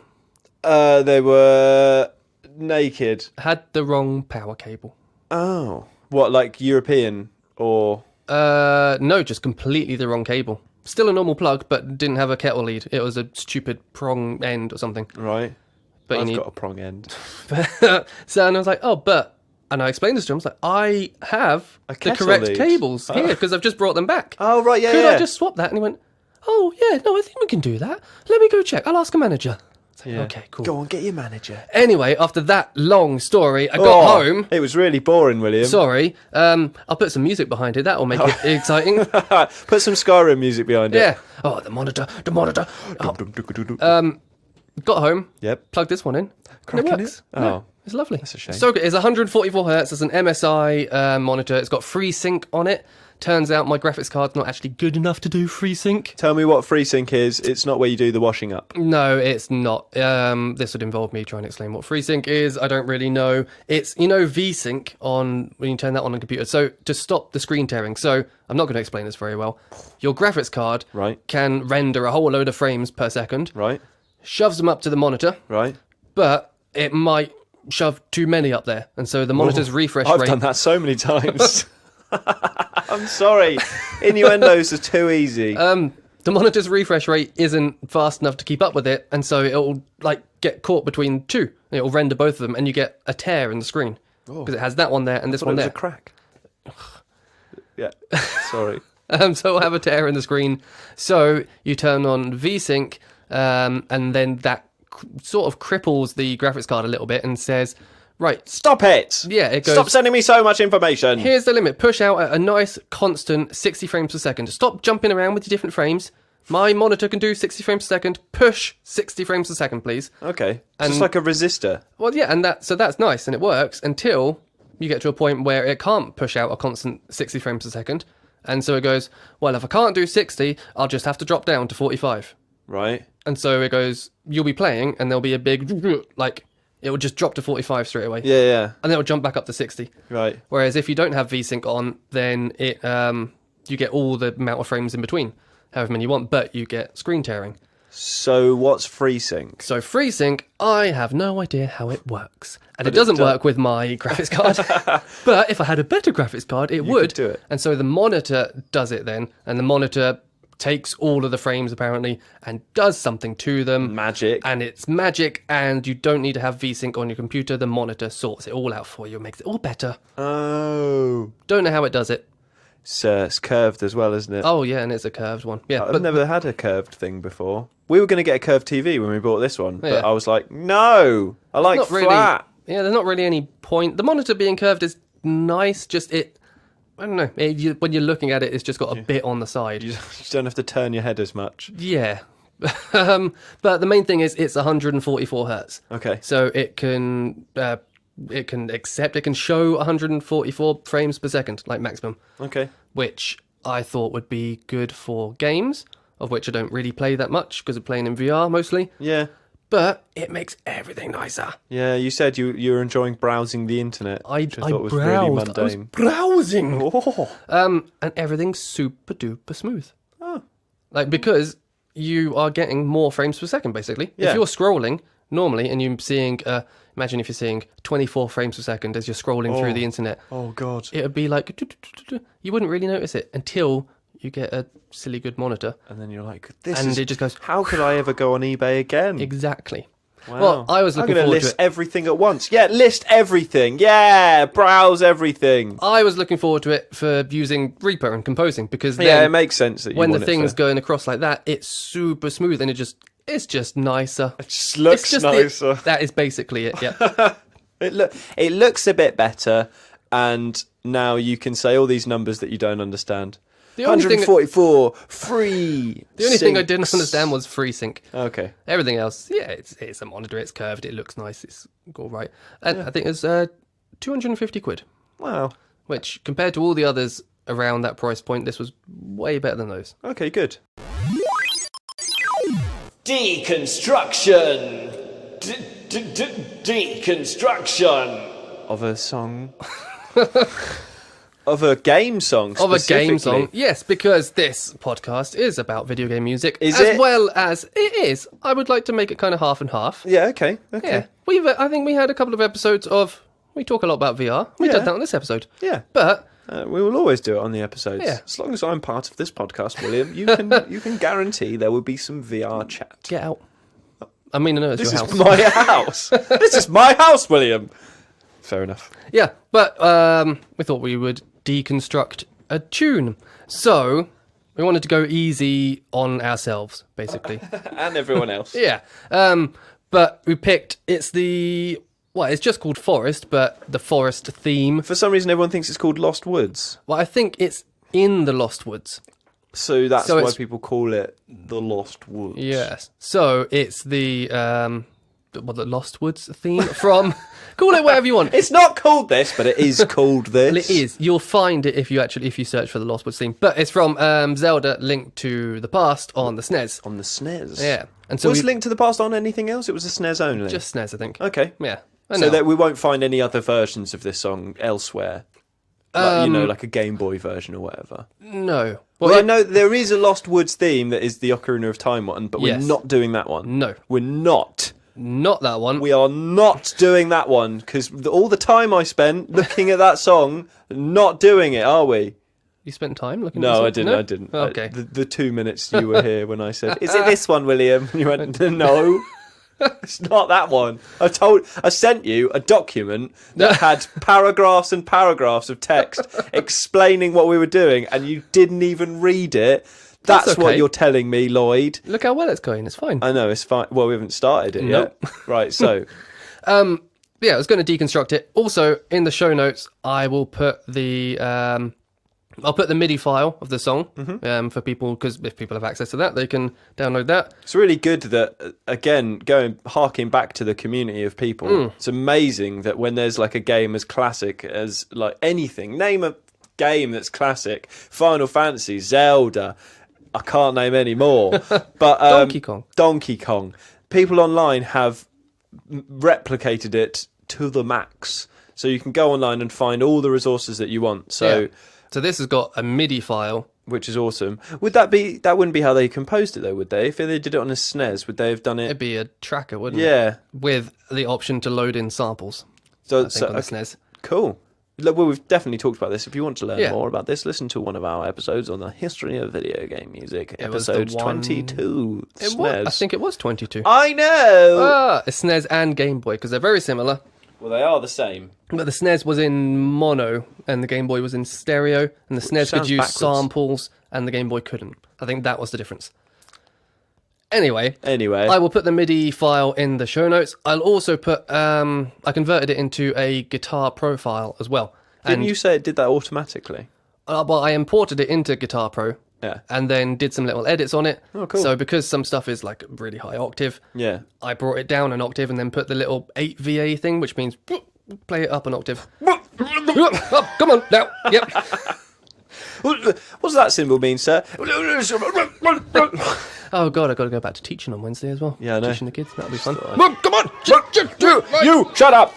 They were naked. Had the wrong power cable. Oh. What, like European or... No, just completely the wrong cable. Still a normal plug, but didn't have a kettle lead. It was a stupid prong end or something. Right. But I've you need... got a prong end. So, and I was like, oh, but... And I explained this to him. I was like, I have the kettle correct lead. cables here, because I've just brought them back. Oh, right, yeah, Could yeah. I just swap that? And he went, oh, yeah, no, I think we can do that. Let me go check. I'll ask a manager. It's like, Yeah. okay, cool. Go on, get your manager. Anyway, after that long story, I got home. It was really boring, William. Sorry. I'll put some music behind it. That will make it exciting. Put some Skyrim music behind it. Yeah. Oh, the monitor. Oh. Got home. Yep. Plugged this one in. And it Cracking works. it? Yeah, Oh. it's lovely. That's a shame. So good. It's 144 hertz. It's an MSI monitor. It's got FreeSync on it. Turns out my graphics card's not actually good enough to do FreeSync. Tell me what FreeSync is. It's not where you do the washing up. No, it's not. This would involve me trying to explain what FreeSync is. I don't really know. It's, VSync on when you turn that on a computer. So to stop the screen tearing. So I'm not going to explain this very well. Your graphics card Right. can render a whole load of frames per second, Right. shoves them up to the monitor, Right. but it might shove too many up there. And so the monitor's refresh I've rate... done that so many times. I'm sorry. Innuendos are too easy. The monitor's refresh rate isn't fast enough to keep up with it, and so it'll get caught between two. It'll render both of them, and you get a tear in the screen because it has that one there and this Thought one it was there. a crack. Yeah. Sorry. So I have a tear in the screen. So you turn on VSync, and then that sort of cripples the graphics card a little bit and says, right, Stop it. yeah, it goes. Stop sending me so much information. Here's the limit. Push out at a nice, constant 60 frames per second. Stop jumping around with your different frames. My monitor can do 60 frames per second. Push 60 frames per second, please. Okay. And- Just like a resistor. Well, yeah, and that's nice, and it works until you get to a point where it can't push out a constant 60 frames per second, And so it goes, well, if I can't do 60, I'll just have to drop down to 45. Right. And so it goes, you'll be playing, and there'll be a big, like, it will just drop to 45 straight away. Yeah, yeah. And then it'll jump back up to 60. Right. Whereas if you don't have VSync on, then it you get all the amount of frames in between, however many you want, but you get screen tearing. So what's FreeSync? So FreeSync, I have no idea how it works. And it doesn't work with my graphics card. But if I had a better graphics card, it would. Could do it. And so the monitor does it then. And the monitor takes all of the frames, apparently, and does something to them. Magic. And it's magic, and you don't need to have VSync on your computer. The monitor sorts it all out for you and makes it all better. Oh. Don't know how it does it. It's curved as well, isn't it? Oh, yeah, and it's a curved one. Yeah, I've never had a curved thing before. We were going to get a curved TV when we bought this one, but Yeah. I was like, no, I like not flat. Really, yeah, there's not really any point. The monitor being curved is nice, just I don't know, when you're looking at it, it's just got a bit on the side. You just don't have to turn your head as much. Yeah. But the main thing is it's 144 hertz. Okay. So it can show 144 frames per second, like maximum. Okay. Which I thought would be good for games, of which I don't really play that much because I'm playing in VR mostly. Yeah. But it makes everything nicer. Yeah, you said you were enjoying browsing the internet, which I thought was really browsed. I was mundane. browsing. Oh. And everything's super duper smooth. Oh. Like, because you are getting more frames per second, basically. Yeah. If you're scrolling normally and you're seeing, imagine if you're seeing 24 frames per second as you're scrolling through the internet. Oh, God. It would be like, you wouldn't really notice it until you get a silly good monitor. And then you're like, it just goes, how could I ever go on eBay again? Exactly. Wow. Well, I was looking I'm forward going to list it. everything at once. Yeah, list everything. Yeah, browse everything. I was looking forward to it for using Reaper and composing because then Yeah, it makes sense that you when the want thing's it going across like that, it's super smooth and it's just nicer. It just looks It's just nicer. that is basically it, yeah. It looks a bit better, and now you can say all these numbers that you don't understand. The only thing- 144 free. The only thing I didn't syncs. understand was FreeSync. Okay. Everything else, yeah, it's a monitor, it's curved, it looks nice, it's all right. And I think it's 250 quid, Wow. which compared to all the others around that price point, this was way better than those. Okay, good. Deconstruction. Deconstruction. Of a song. Of a game song. Of a game song, specifically. yes, because this podcast is about video game music, Is as it? well as it is. I would like to make it kind of half and half. Yeah. Okay. Okay. Yeah, I think we had a couple of episodes of. We talk a lot about VR. We Yeah. did that on this episode, Yeah. but We will always do it on the episodes. Yeah. As long as I'm part of this podcast, William, you can guarantee there will be some VR chat. get out. I mean, I know it's This your is house. my house. This is my house, William. Fair enough. Yeah, but we thought we would deconstruct a tune. So we wanted to go easy on ourselves, basically. And everyone else. Yeah. But we picked, it's just called Forest, but the Forest theme. For some reason, everyone thinks it's called Lost Woods. Well, I think it's in the Lost Woods. So that's So why it's- people call it the Lost Woods. Yes. So it's the Lost Woods theme from... Call it whatever you want. It's not called this, but it is called this. Well, it is. You'll find it if you search for the Lost Woods theme. But it's from Zelda: Link to the Past on the SNES. On the SNES. Yeah. And so Was Link to the Past on anything else? It was a SNES only. just SNES, I think. Okay. Yeah. So that we won't find any other versions of this song elsewhere. Like, like a Game Boy version or whatever. No. Well, I know there is a Lost Woods theme that is the Ocarina of Time one, but we're Yes. not doing that one. No. We're not. Not that one. We are not doing that one, because all the time I spent looking at that song, not doing it, are we? You spent time looking at No, this I one? didn't. No? I didn't. Okay. The 2 minutes you were here when I said, "Is it this one, William?" You went, "No, it's not that one." I sent you a document that had paragraphs and paragraphs of text explaining what we were doing, and you didn't even read it. That's what okay. you're telling me, Lloyd. Look how well it's going. It's fine. I know, it's fine. Well, we haven't started it Nope. yet. Right, so Yeah, I was going to deconstruct it. Also, in the show notes, I will put the I'll put the MIDI file of the song for people, because if people have access to that, they can download that. it's really good that, again, harking back to the community of people, it's amazing that when there's like a game as classic as like anything, name a game that's classic. Final Fantasy, Zelda. I can't name any more. But Donkey Kong. People online have replicated it to the max. So you can go online and find all the resources that you want. So this has got a MIDI file. Which is awesome. That wouldn't be how they composed it though, would they? If they did it on a SNES, would they have done it? It'd be a tracker, wouldn't it? Yeah. With the option to load in samples. So on the SNES. Cool. Well, we've definitely talked about this. If you want to learn more about this, listen to one of our episodes on the history of video game music. Episode 22. SNES. I think it was 22. I know! A SNES and Game Boy, because they're very similar. Well, they are the same. But the SNES was in mono, and the Game Boy was in stereo, and the SNES could use samples, and the Game Boy couldn't. I think that was the difference. Anyway, I will put the MIDI file in the show notes. I'll also put, I converted it into a Guitar Pro file as well. Didn't you say it did that automatically? Well, I imported it into Guitar Pro. Yeah. And then did some little edits on it. Oh, cool. So because some stuff is like really high octave, I brought it down an octave and then put the little 8 VA thing, which means play it up an octave. Oh, come on now. Yep. What does that symbol mean, sir? Oh god, I've got to go back to teaching on Wednesday as well. Yeah, I know. Teaching the kids, that'll be fun. Come on! You, shut up!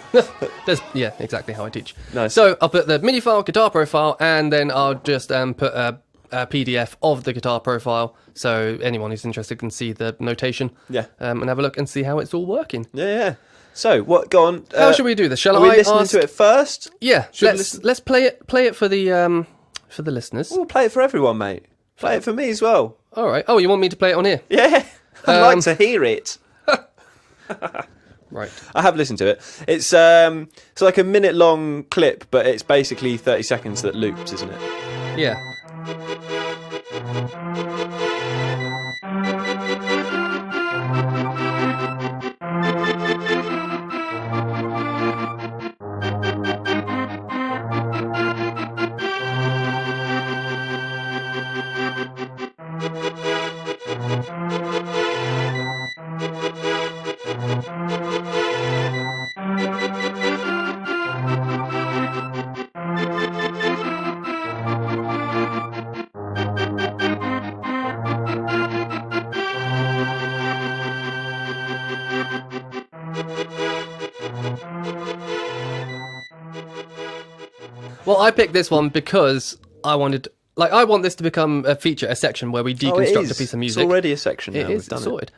Yeah, exactly how I teach. Nice. So I'll put the MIDI file, Guitar Profile, and then I'll just put a PDF of the Guitar Profile, so anyone who's interested can see the notation. Yeah. And have a look and see how it's all working. Yeah. So, what? Go on. How should we do this? Shall I listen to it first? Yeah. Let's play it for the listeners. We'll play it for everyone, mate. Play it for me as well. All right. Oh, you want me to play it on here? Yeah. I'd like to hear it. Right. I have listened to it. It's like a minute-long clip, but it's basically 30 seconds that loops, isn't it? Yeah. Well, I picked this one because I want this to become a feature, a section where we deconstruct a piece of music. It's already a section now. It is sorted.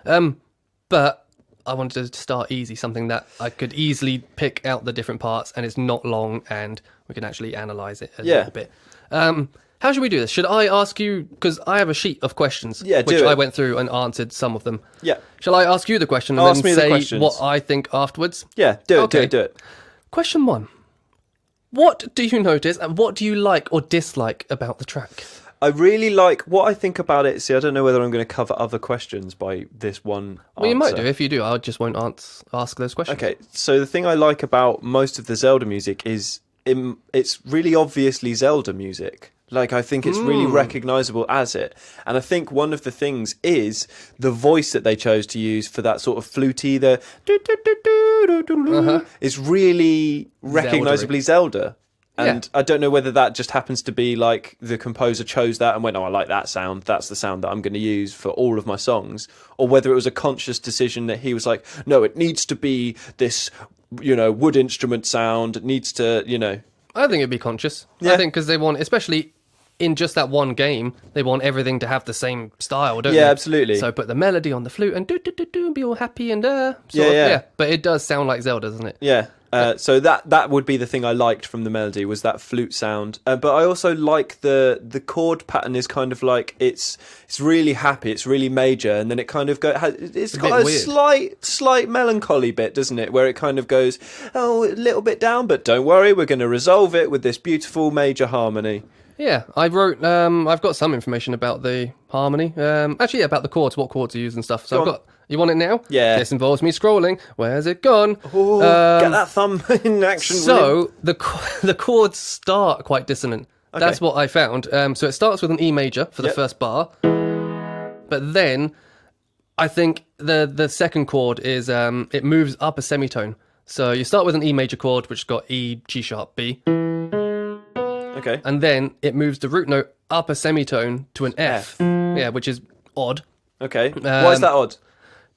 But I wanted to start easy, something that I could easily pick out the different parts, and it's not long, and we can actually analyse it a little bit. How should we do this? Should I ask you, because I have a sheet of questions, which I went through and answered some of them. Yeah. Shall I ask you the question and then say what I think afterwards? Yeah, do it. Question 1. What do you notice and what do you like or dislike about the track? I really like what I think about it. See, I don't know whether I'm going to cover other questions by this one answer. Well, you might do. If you do, I just won't ask those questions. Okay, so the thing I like about most of the Zelda music is it's really obviously Zelda music. Like, I think it's really recognisable as it. And I think one of the things is the voice that they chose to use for that sort of fluty, is really recognisably Zelda. And I don't know whether that just happens to be like the composer chose that and went, oh, I like that sound. That's the sound that I'm going to use for all of my songs. Or whether it was a conscious decision that he was like, no, it needs to be this, wood instrument sound. It needs to, I think it'd be conscious. Yeah. I think because they want, especially in just that one game, they want everything to have the same style, don't they? Yeah, absolutely. So put the melody on the flute and do and be all happy and But it does sound like Zelda, doesn't it? Yeah. So that would be the thing I liked from the melody, was that flute sound. But I also like the chord pattern is kind of like it's really happy, it's really major, and then it kind of it's got a slight melancholy bit, doesn't it? Where it kind of goes a little bit down, but don't worry, we're going to resolve it with this beautiful major harmony. Yeah, I wrote. I've got some information about the harmony. Actually, about the chords, what chords to use and stuff. So I've got. You want it now? Yeah. This involves me scrolling. Where's it gone? Ooh, get that thumb in action. So the chords start quite dissonant. Okay. That's what I found. So it starts with an E major for the first bar, but then I think the second chord is it moves up a semitone. So you start with an E major chord, which has got E, G sharp, B. Okay. And then it moves the root note up a semitone to an F. Yeah, which is odd. Okay. Why is that odd?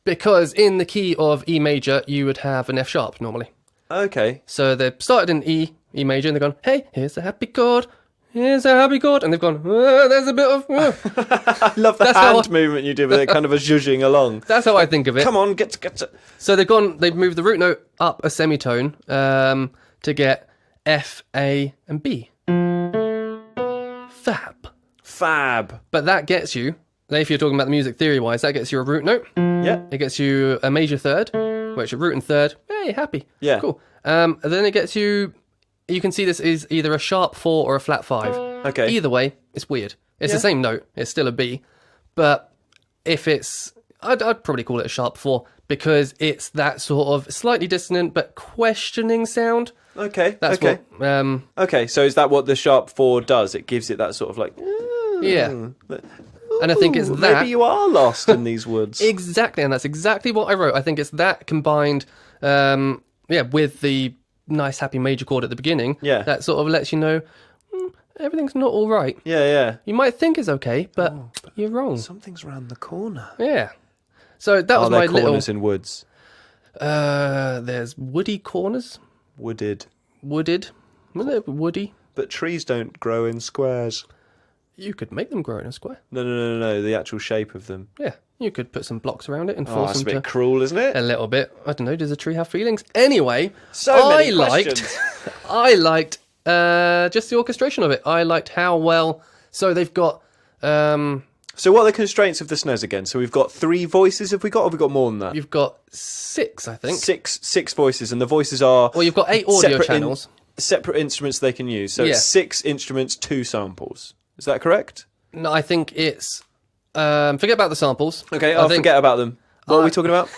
Because in the key of E major, you would have an F sharp normally. Okay. So they started in E major, and they've gone, hey, here's a happy chord. Here's a happy chord. And they've gone, there's a bit of... I love the hand movement you do with it, kind of a zhuzhing along. That's how I think of it. Come on, get to. So they've moved the root note up a semitone to get F, A, and B. Fab. But that gets you, if you're talking about the music theory-wise, that gets you a root note. Yeah. It gets you a major third, which a root and third. Hey, happy. Yeah. Cool. And then it gets you... You can see this is either a sharp 4 or a flat 5. Okay. Either way, it's weird. It's the same note. It's still a B. But if it's... I'd probably call it a sharp 4 because it's that sort of slightly dissonant but questioning sound. Okay. That's okay. what... Okay, so is that what the sharp 4 does? It gives it that sort of like... Yeah. And I think it's that... Maybe you are lost in these woods. Exactly, and that's exactly what I wrote. I think it's that combined, with the nice happy major chord at the beginning. Yeah. That sort of lets you know everything's not all right. Yeah. You might think it's okay, but you're wrong. Something's round the corner. Yeah. So that was Are there my little... corners in woods? There's woody corners. Wooded. Wooded. Was it woody? But trees don't grow in squares. You could make them grow in a square. No. The actual shape of them. Yeah. You could put some blocks around it and Oh, force that's a them bit to... cruel, isn't it? A little bit. I don't know. Does a tree have feelings? Anyway, So many questions. I liked just the orchestration of it. I liked how well. So they've got. So what are the constraints of the SNES again? So we've got 3 voices. Have we got more than that? You've got 6, I think. Six voices, and the voices are. Well, you've got 8 audio channels. Separate instruments they can use. So Yeah. it's 6 instruments, 2 samples. Is that correct? No, I think it's. Forget about the samples. Okay, I'll forget about them. What are we talking about?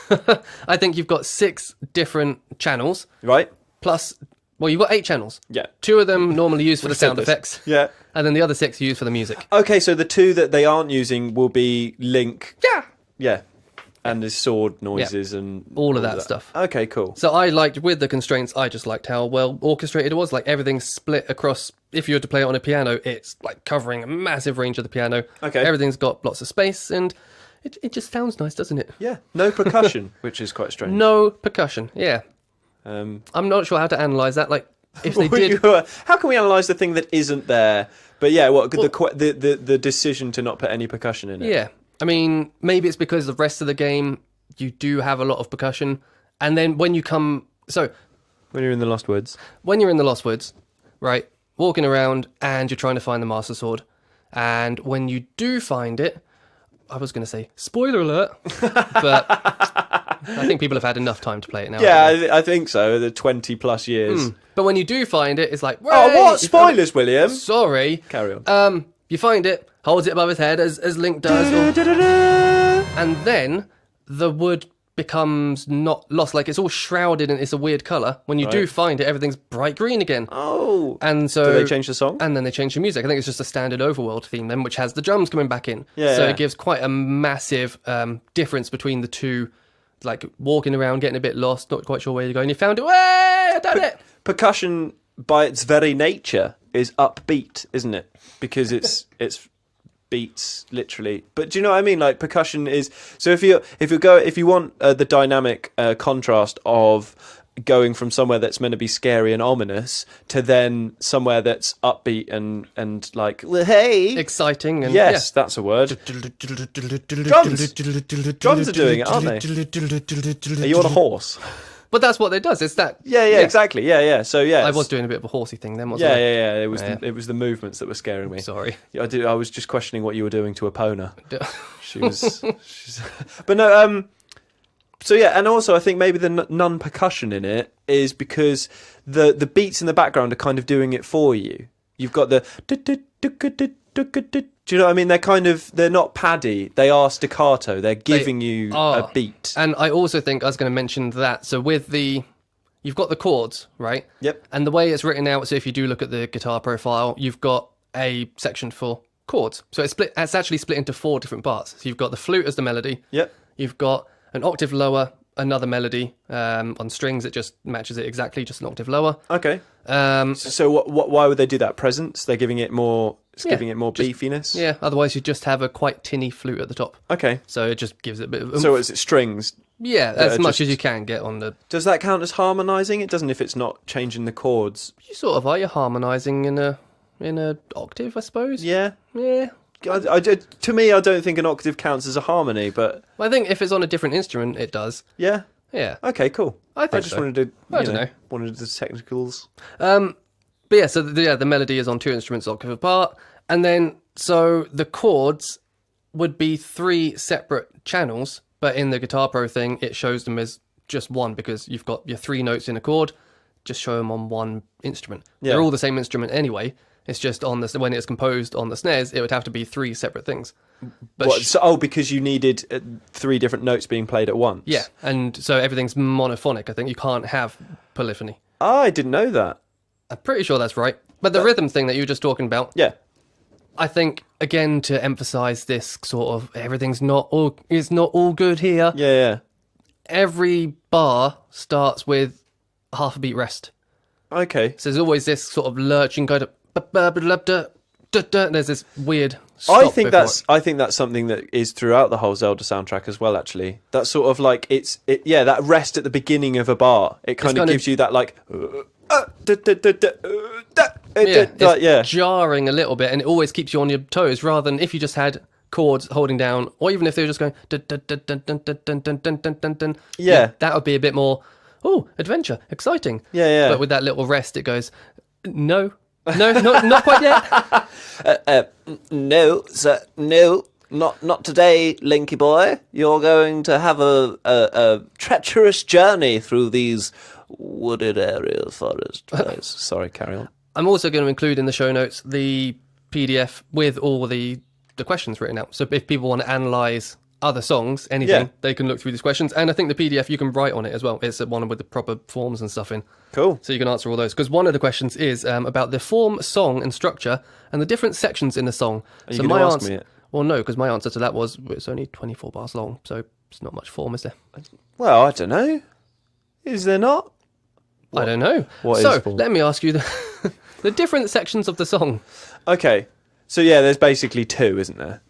I think you've got 6 different channels. Right? Plus, well, you've got 8 channels. Yeah. 2 of them normally used for the sound effects. Yeah. And then the other 6 used for the music. Okay, so the 2 that they aren't using will be Link. Yeah. Yeah. And the sword noises and... All of that stuff. Okay, cool. So I liked, with the constraints, I just liked how well orchestrated it was. Like, everything's split across... If you were to play it on a piano, it's, like, covering a massive range of the piano. Okay. Everything's got lots of space, and it just sounds nice, doesn't it? Yeah. No percussion, which is quite strange. No percussion, yeah. I'm not sure how to analyse that. Like, if they did... How can we analyse the thing that isn't there? But yeah, the decision to not put any percussion in it. Yeah. I mean, maybe it's because the rest of the game, you do have a lot of percussion. And then when you come... So... When you're in the Lost Woods. When you're in the Lost Woods, right, walking around and you're trying to find the Master Sword. And when you do find it... I was going to say, spoiler alert, but I think people have had enough time to play it now. Yeah, I think so, the 20 plus years. But when you do find it, it's like... Oh, what? Spoilers, William? Sorry. Carry on. You find it, holds it above his head as Link does. And then the wood becomes not lost. Like, it's all shrouded and it's a weird colour. When you do find it, everything's bright green again. Oh. And so... Do they change the song? And then they change the music. I think it's just a standard overworld theme then, which has the drums coming back in. Yeah. So it gives quite a massive difference between the two. Like, walking around, getting a bit lost, not quite sure where you're going. You found it. Way, I done it! Percussion, by its very nature, is upbeat, isn't it? Because it's beats literally. But do you know what I mean? Like, percussion is... So if you want the dynamic contrast of going from somewhere that's meant to be scary and ominous to then somewhere that's upbeat and like, hey, exciting. And yes, that's a word. Drums are doing it, aren't they? Are you on a horse? But that's what it does. It's that. Yeah, exactly. Yeah. So yeah, I was doing a bit of a horsey thing then, wasn't I? Yeah. It was the movements that were scaring me. Sorry. I was just questioning what you were doing to Epona. But no. So yeah, and also I think maybe the non-percussion in it is because the beats in the background are kind of doing it for you. You've got the... Do you know what I mean? They're not paddy, they are staccato. They're giving you a beat. And I also think I was going to mention that. So you've got the chords, right? Yep. And the way it's written out, so if you do look at the guitar profile, you've got a section for chords. So it's actually split into 4 different parts. So you've got the flute as the melody. Yep. You've got an octave lower another melody on strings. It just matches it exactly, just an octave lower. Okay. Um, So why would they do that? Presence? They're giving it more. It's giving it more beefiness. yeah, otherwise you just have a quite tinny flute at the top. Okay. So it just gives it a bit of... So is it strings? Yeah, as much as you can get on the... Does that count as harmonising? It doesn't if it's not changing the chords. You sort of are. You're harmonising in a octave, I suppose. Yeah. Yeah. To me, I don't think an octave counts as a harmony, but Well, I think if it's on a different instrument, it does. yeah. Yeah. Okay, cool. I think just so. wanted to. I don't know. Wanted the technicals. But yeah, so the melody is on 2 instruments octave apart, and then so the chords would be 3 separate channels, but in the Guitar Pro thing, it shows them as just one because you've got your 3 notes in a chord. Just show them on one instrument. Yeah. They're all the same instrument anyway. It's just on the when it's composed on the snares, it would have to be 3 separate things. But Because you needed 3 different notes being played at once. yeah, and so everything's monophonic. I think you can't have polyphony. I didn't know that. I'm pretty sure that's right. But the rhythm thing that you were just talking about, Yeah. I think again to emphasize this sort of everything's not all good here. Yeah. Every bar starts with half a beat rest. Okay. So there's always this sort of lurching kind of there's this weird stop I think before that's something that is throughout the whole Zelda soundtrack as well. Actually, that's sort of like that rest at the beginning of a bar. It kind of gives you that like. It's jarring a little bit, and it always keeps you on your toes. Rather than if you just had chords holding down, or even if they were just going, that would be a bit more. Oh, adventure, exciting. Yeah. But with that little rest, it goes, no, not quite yet. No, sir, no, not today, Linky boy. You're going to have a treacherous journey through these wooded areas, forest place. Sorry, carry on. I'm also going to include in the show notes the PDF with all the questions written out. So if people want to analyse other songs, anything, they can look through these questions. And I think the PDF, you can write on it as well. It's one with the proper forms and stuff in. Cool. So you can answer all those. Because one of the questions is about the form, song and structure and the different sections in the song. Are you going to ask me it? Well, no, because my answer to that was it's only 24 bars long. So it's not much form, is there? Well, I don't know. Is there not? I don't know. What is form? Let me ask you the different sections of the song. Okay. So there's basically 2, isn't there?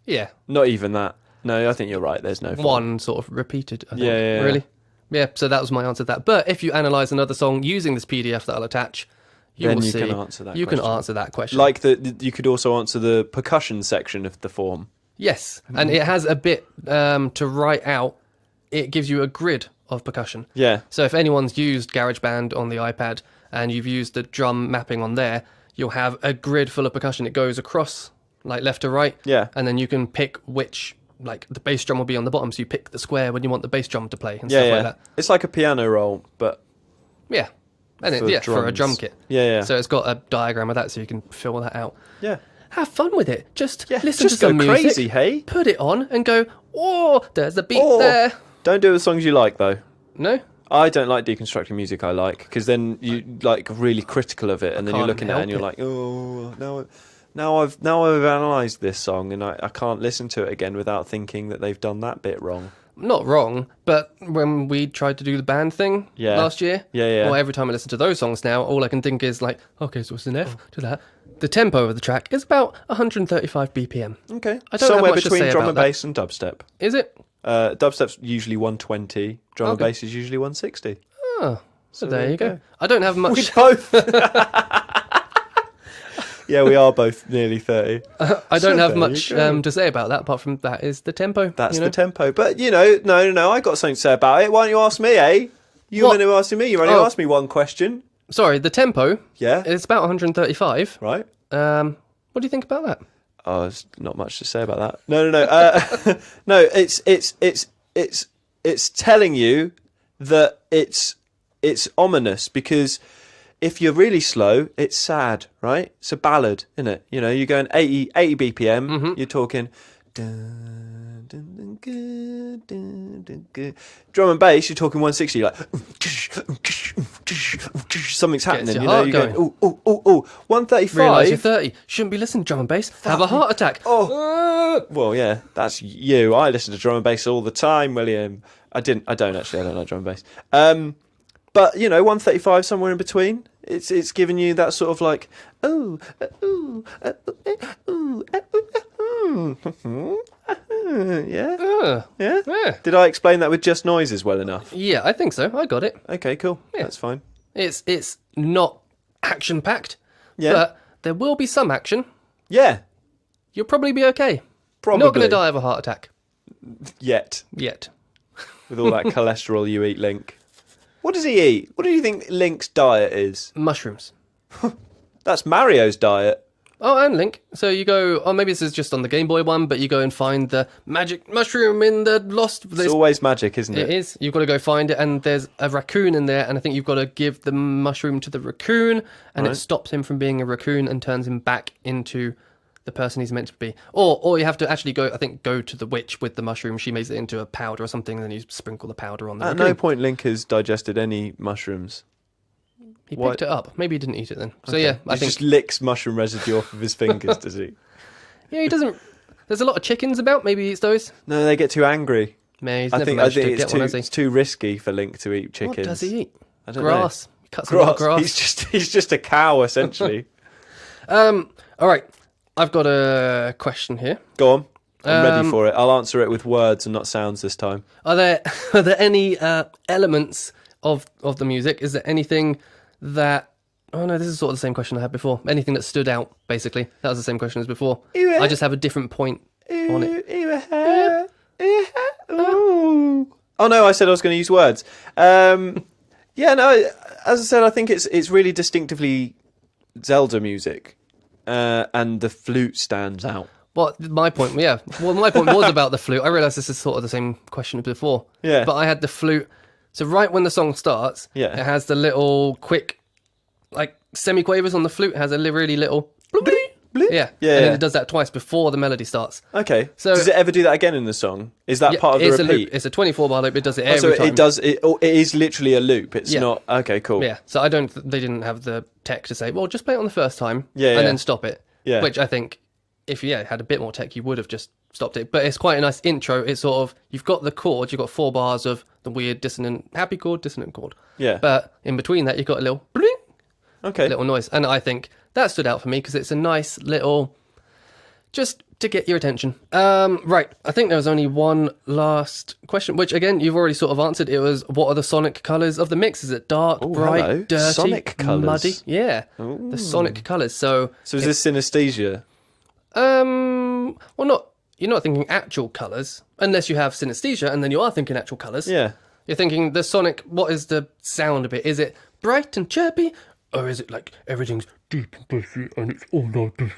Yeah. Not even that. No, I think you're right. There's no form. One sort of repeated, I think. Yeah. Really? Yeah, so that was my answer to that. But if you analyse another song using this PDF that I'll attach, Then will you see. can answer that You question. can answer that question. Like you could also answer the percussion section of the form. Yes, and it has a bit to write out. It gives you a grid of percussion. Yeah. So if anyone's used GarageBand on the iPad and you've used the drum mapping on there, you'll have a grid full of percussion. It goes across, like left to right. Yeah. And then you can pick which, like the bass drum will be on the bottom, so you pick the square when you want the bass drum to play and stuff like that. It's like a piano roll, but Yeah. And for for a drums. drum kit. Yeah. So it's got a diagram of that so you can fill that out. Yeah. Have fun with it. Just listen just to some go music. crazy, hey? Put it on and go, oh, there's a beat Oh. there. Don't do the songs you like, though. No? I don't like deconstructing music I like, because then you like really critical of it, and then you're can't looking at it and you're help like, oh, now I've analysed this song, and I can't listen to it again without thinking that they've done that bit wrong. Not wrong, but when we tried to do the band thing last year, well, every time I listen to those songs now, all I can think is like, okay, so it's an F to that. The tempo of the track is about 135 BPM. Okay, I don't somewhere have much to between say drum about and that. bass and dubstep. Is it? Dubstep's usually 120, drum and Okay. bass is usually 160. Oh, so there you go. I don't have We much. both. Yeah, we are both nearly 30. I don't have there much you go. to say about that. Apart from that is the tempo. That's you know? the tempo. But, no, I got something to say about it. Why don't you ask me, eh? You were What? going to ask me. You only asked me one question. Sorry, the tempo. Yeah. It's about 135. Right? What do you think about that? Oh, there's not much to say about that. No. No, it's telling you that it's ominous, because if you're really slow, it's sad, right? It's a ballad, isn't it? You're going 80 BPM. Mm-hmm. You're talking. Dun, dun, dun, Drum and bass, you're talking 160, like something's happening. your You know, heart you're going. Ooh. 135. Realise you're 30. Shouldn't be listening to drum and bass. Have a heart attack. Well, yeah, that's you. I listen to drum and bass all the time, William. I don't actually. I don't like drum and bass. But 135, somewhere in between. It's giving you that sort of like yeah. Did I explain that with just noises well enough? Yeah, I think so. I got it. Okay, cool. Yeah. That's fine. It's not action packed. Yeah. But there will be some action. Yeah. You'll probably be okay. Probably. Not going to die of a heart attack Yet. yet. With all that cholesterol you eat, Link. What does he eat? What do you think Link's diet is? Mushrooms. That's Mario's diet. Oh, and Link. So you go, maybe this is just on the Game Boy one, but you go and find the magic mushroom in the lost... It's always magic, isn't it? It is. You've got to go find it, and there's a raccoon in there, and I think you've got to give the mushroom to the raccoon, and it stops him from being a raccoon and turns him back into the person he's meant to be. Or you have to actually go to the witch with the mushroom. She makes it into a powder or something, and then you sprinkle the powder on the At raccoon. no point Link has digested any mushrooms. He picked it up. Maybe he didn't eat it then. So yeah, I He think... just licks mushroom residue off of his fingers, does he? Yeah, he doesn't... There's a lot of chickens about. Maybe he eats those. No, they get too angry. Man, he's I never think managed to get one, has he? it's too risky for Link to eat chickens. What does he eat? I don't Grass. know. He cuts a lot of grass. He's just a cow essentially. All right. I've got a question here. Go on. I'm ready for it. I'll answer it with words and not sounds this time. Are there any elements of the music? Is there anything that... Oh no, this is sort of the same question I had before. Anything that stood out, basically. That was the same question as before. I just have a different point on it. Oh no, I said I was going to use words. As I said, I think it's really distinctively Zelda music, and the flute stands out. Well, my point was about the flute. I realise this is sort of the same question as before. Yeah. But I had the flute. So right when the song starts, it has the little quick, like semi-quavers on the flute. It has a really little bloop, bloop. Yeah. And then it does that twice before the melody starts. Okay. So does it ever do that again in the song? Is that part of the repeat? A loop. It's a 24-bar loop. It does it every time. It is literally a loop. It's not... Okay, cool. Yeah. So they didn't have the tech to say, well, just play it on the first time and then stop it. Yeah. Which I think, if you had a bit more tech, you would have just stopped it. But it's quite a nice intro. It's sort of, you've got the chords, you've got 4 bars of the weird dissonant, happy chord, dissonant chord. Yeah. But in between that, you've got a little little noise. And I think that stood out for me because it's a nice little, just to get your attention. Right. I think there was only one last question, which again, you've already sort of answered. It was, what are the sonic colours of the mix? Is it dark, bright, dirty, sonic colours. muddy? Yeah. Ooh. The sonic colours. So is this synesthesia? Well, you're not thinking actual colours, unless you have synesthesia, and then you are thinking actual colours. Yeah. You're thinking the sonic, what is the sound of it? Is it bright and chirpy, or is it like everything's deep and bassy and it's all like this?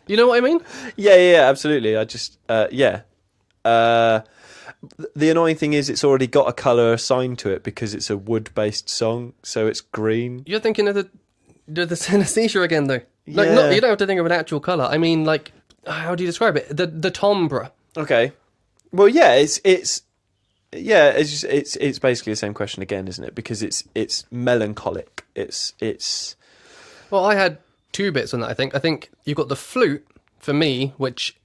You know what I mean? Yeah, absolutely. I just, The annoying thing is it's already got a colour assigned to it because it's a wood-based song, so it's green. You're thinking of the synesthesia again, though. Like, Yeah. you don't have to think of an actual colour. I mean, like, how do you describe it? The timbre. Okay. Well, yeah, it's basically the same question again, isn't it? Because it's melancholic. It's. Well, I had 2 bits on that. I think you've got the flute for me, which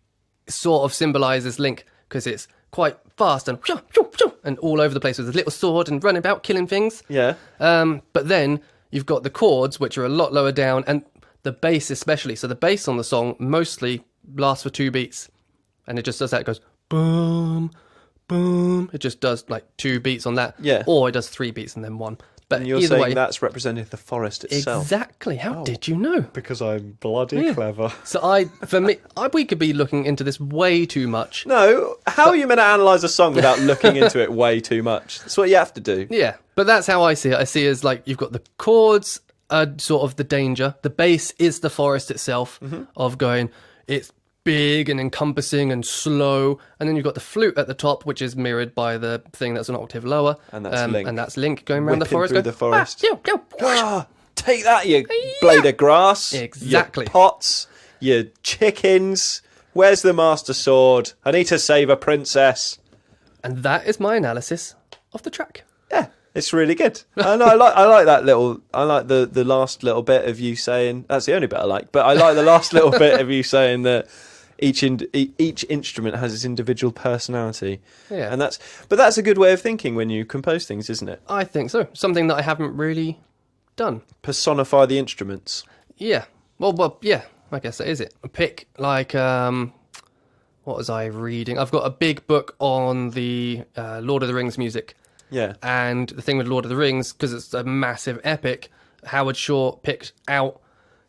sort of symbolises Link because it's quite fast and all over the place with a little sword and running about killing things. Yeah. But then you've got the chords, which are a lot lower down, and the bass especially. So the bass on the song mostly lasts for 2 beats, and it just does that. It goes boom, boom. It just does like 2 beats on that. Yeah. Or it does 3 beats and then 1. But and you're either saying way, that's representing the forest itself. Exactly. How did you know? Because I'm bloody clever. So we could be looking into this way too much. No, how are you meant to analyse a song without looking into it way too much? That's what you have to do. Yeah, but that's how I see it. I see it as like you've got the chords are sort of the danger. The bass is the forest itself of going, it's big and encompassing and slow. And then you've got the flute at the top, which is mirrored by the thing that's an octave lower. And that's Link. And that's Link going around the forest. Through the forest. Ah, Take that, you blade of grass. Exactly. Your pots, your chickens, Where's the Master Sword? I need to save a princess. And that is my analysis of the track. Yeah, it's really good. I like that little. I like the last little bit of you saying. That's the only bit I like. But I like the last little bit of you saying that each instrument has its individual personality. Yeah. And that's a good way of thinking when you compose things, isn't it? I think so. Something that I haven't really done. Personify the instruments. Yeah. Well, yeah. I guess that is it. Pick like what was I reading? I've got a big book on the Lord of the Rings music. Yeah. And the thing with Lord of the Rings, because it's a massive epic, Howard Shore picked out.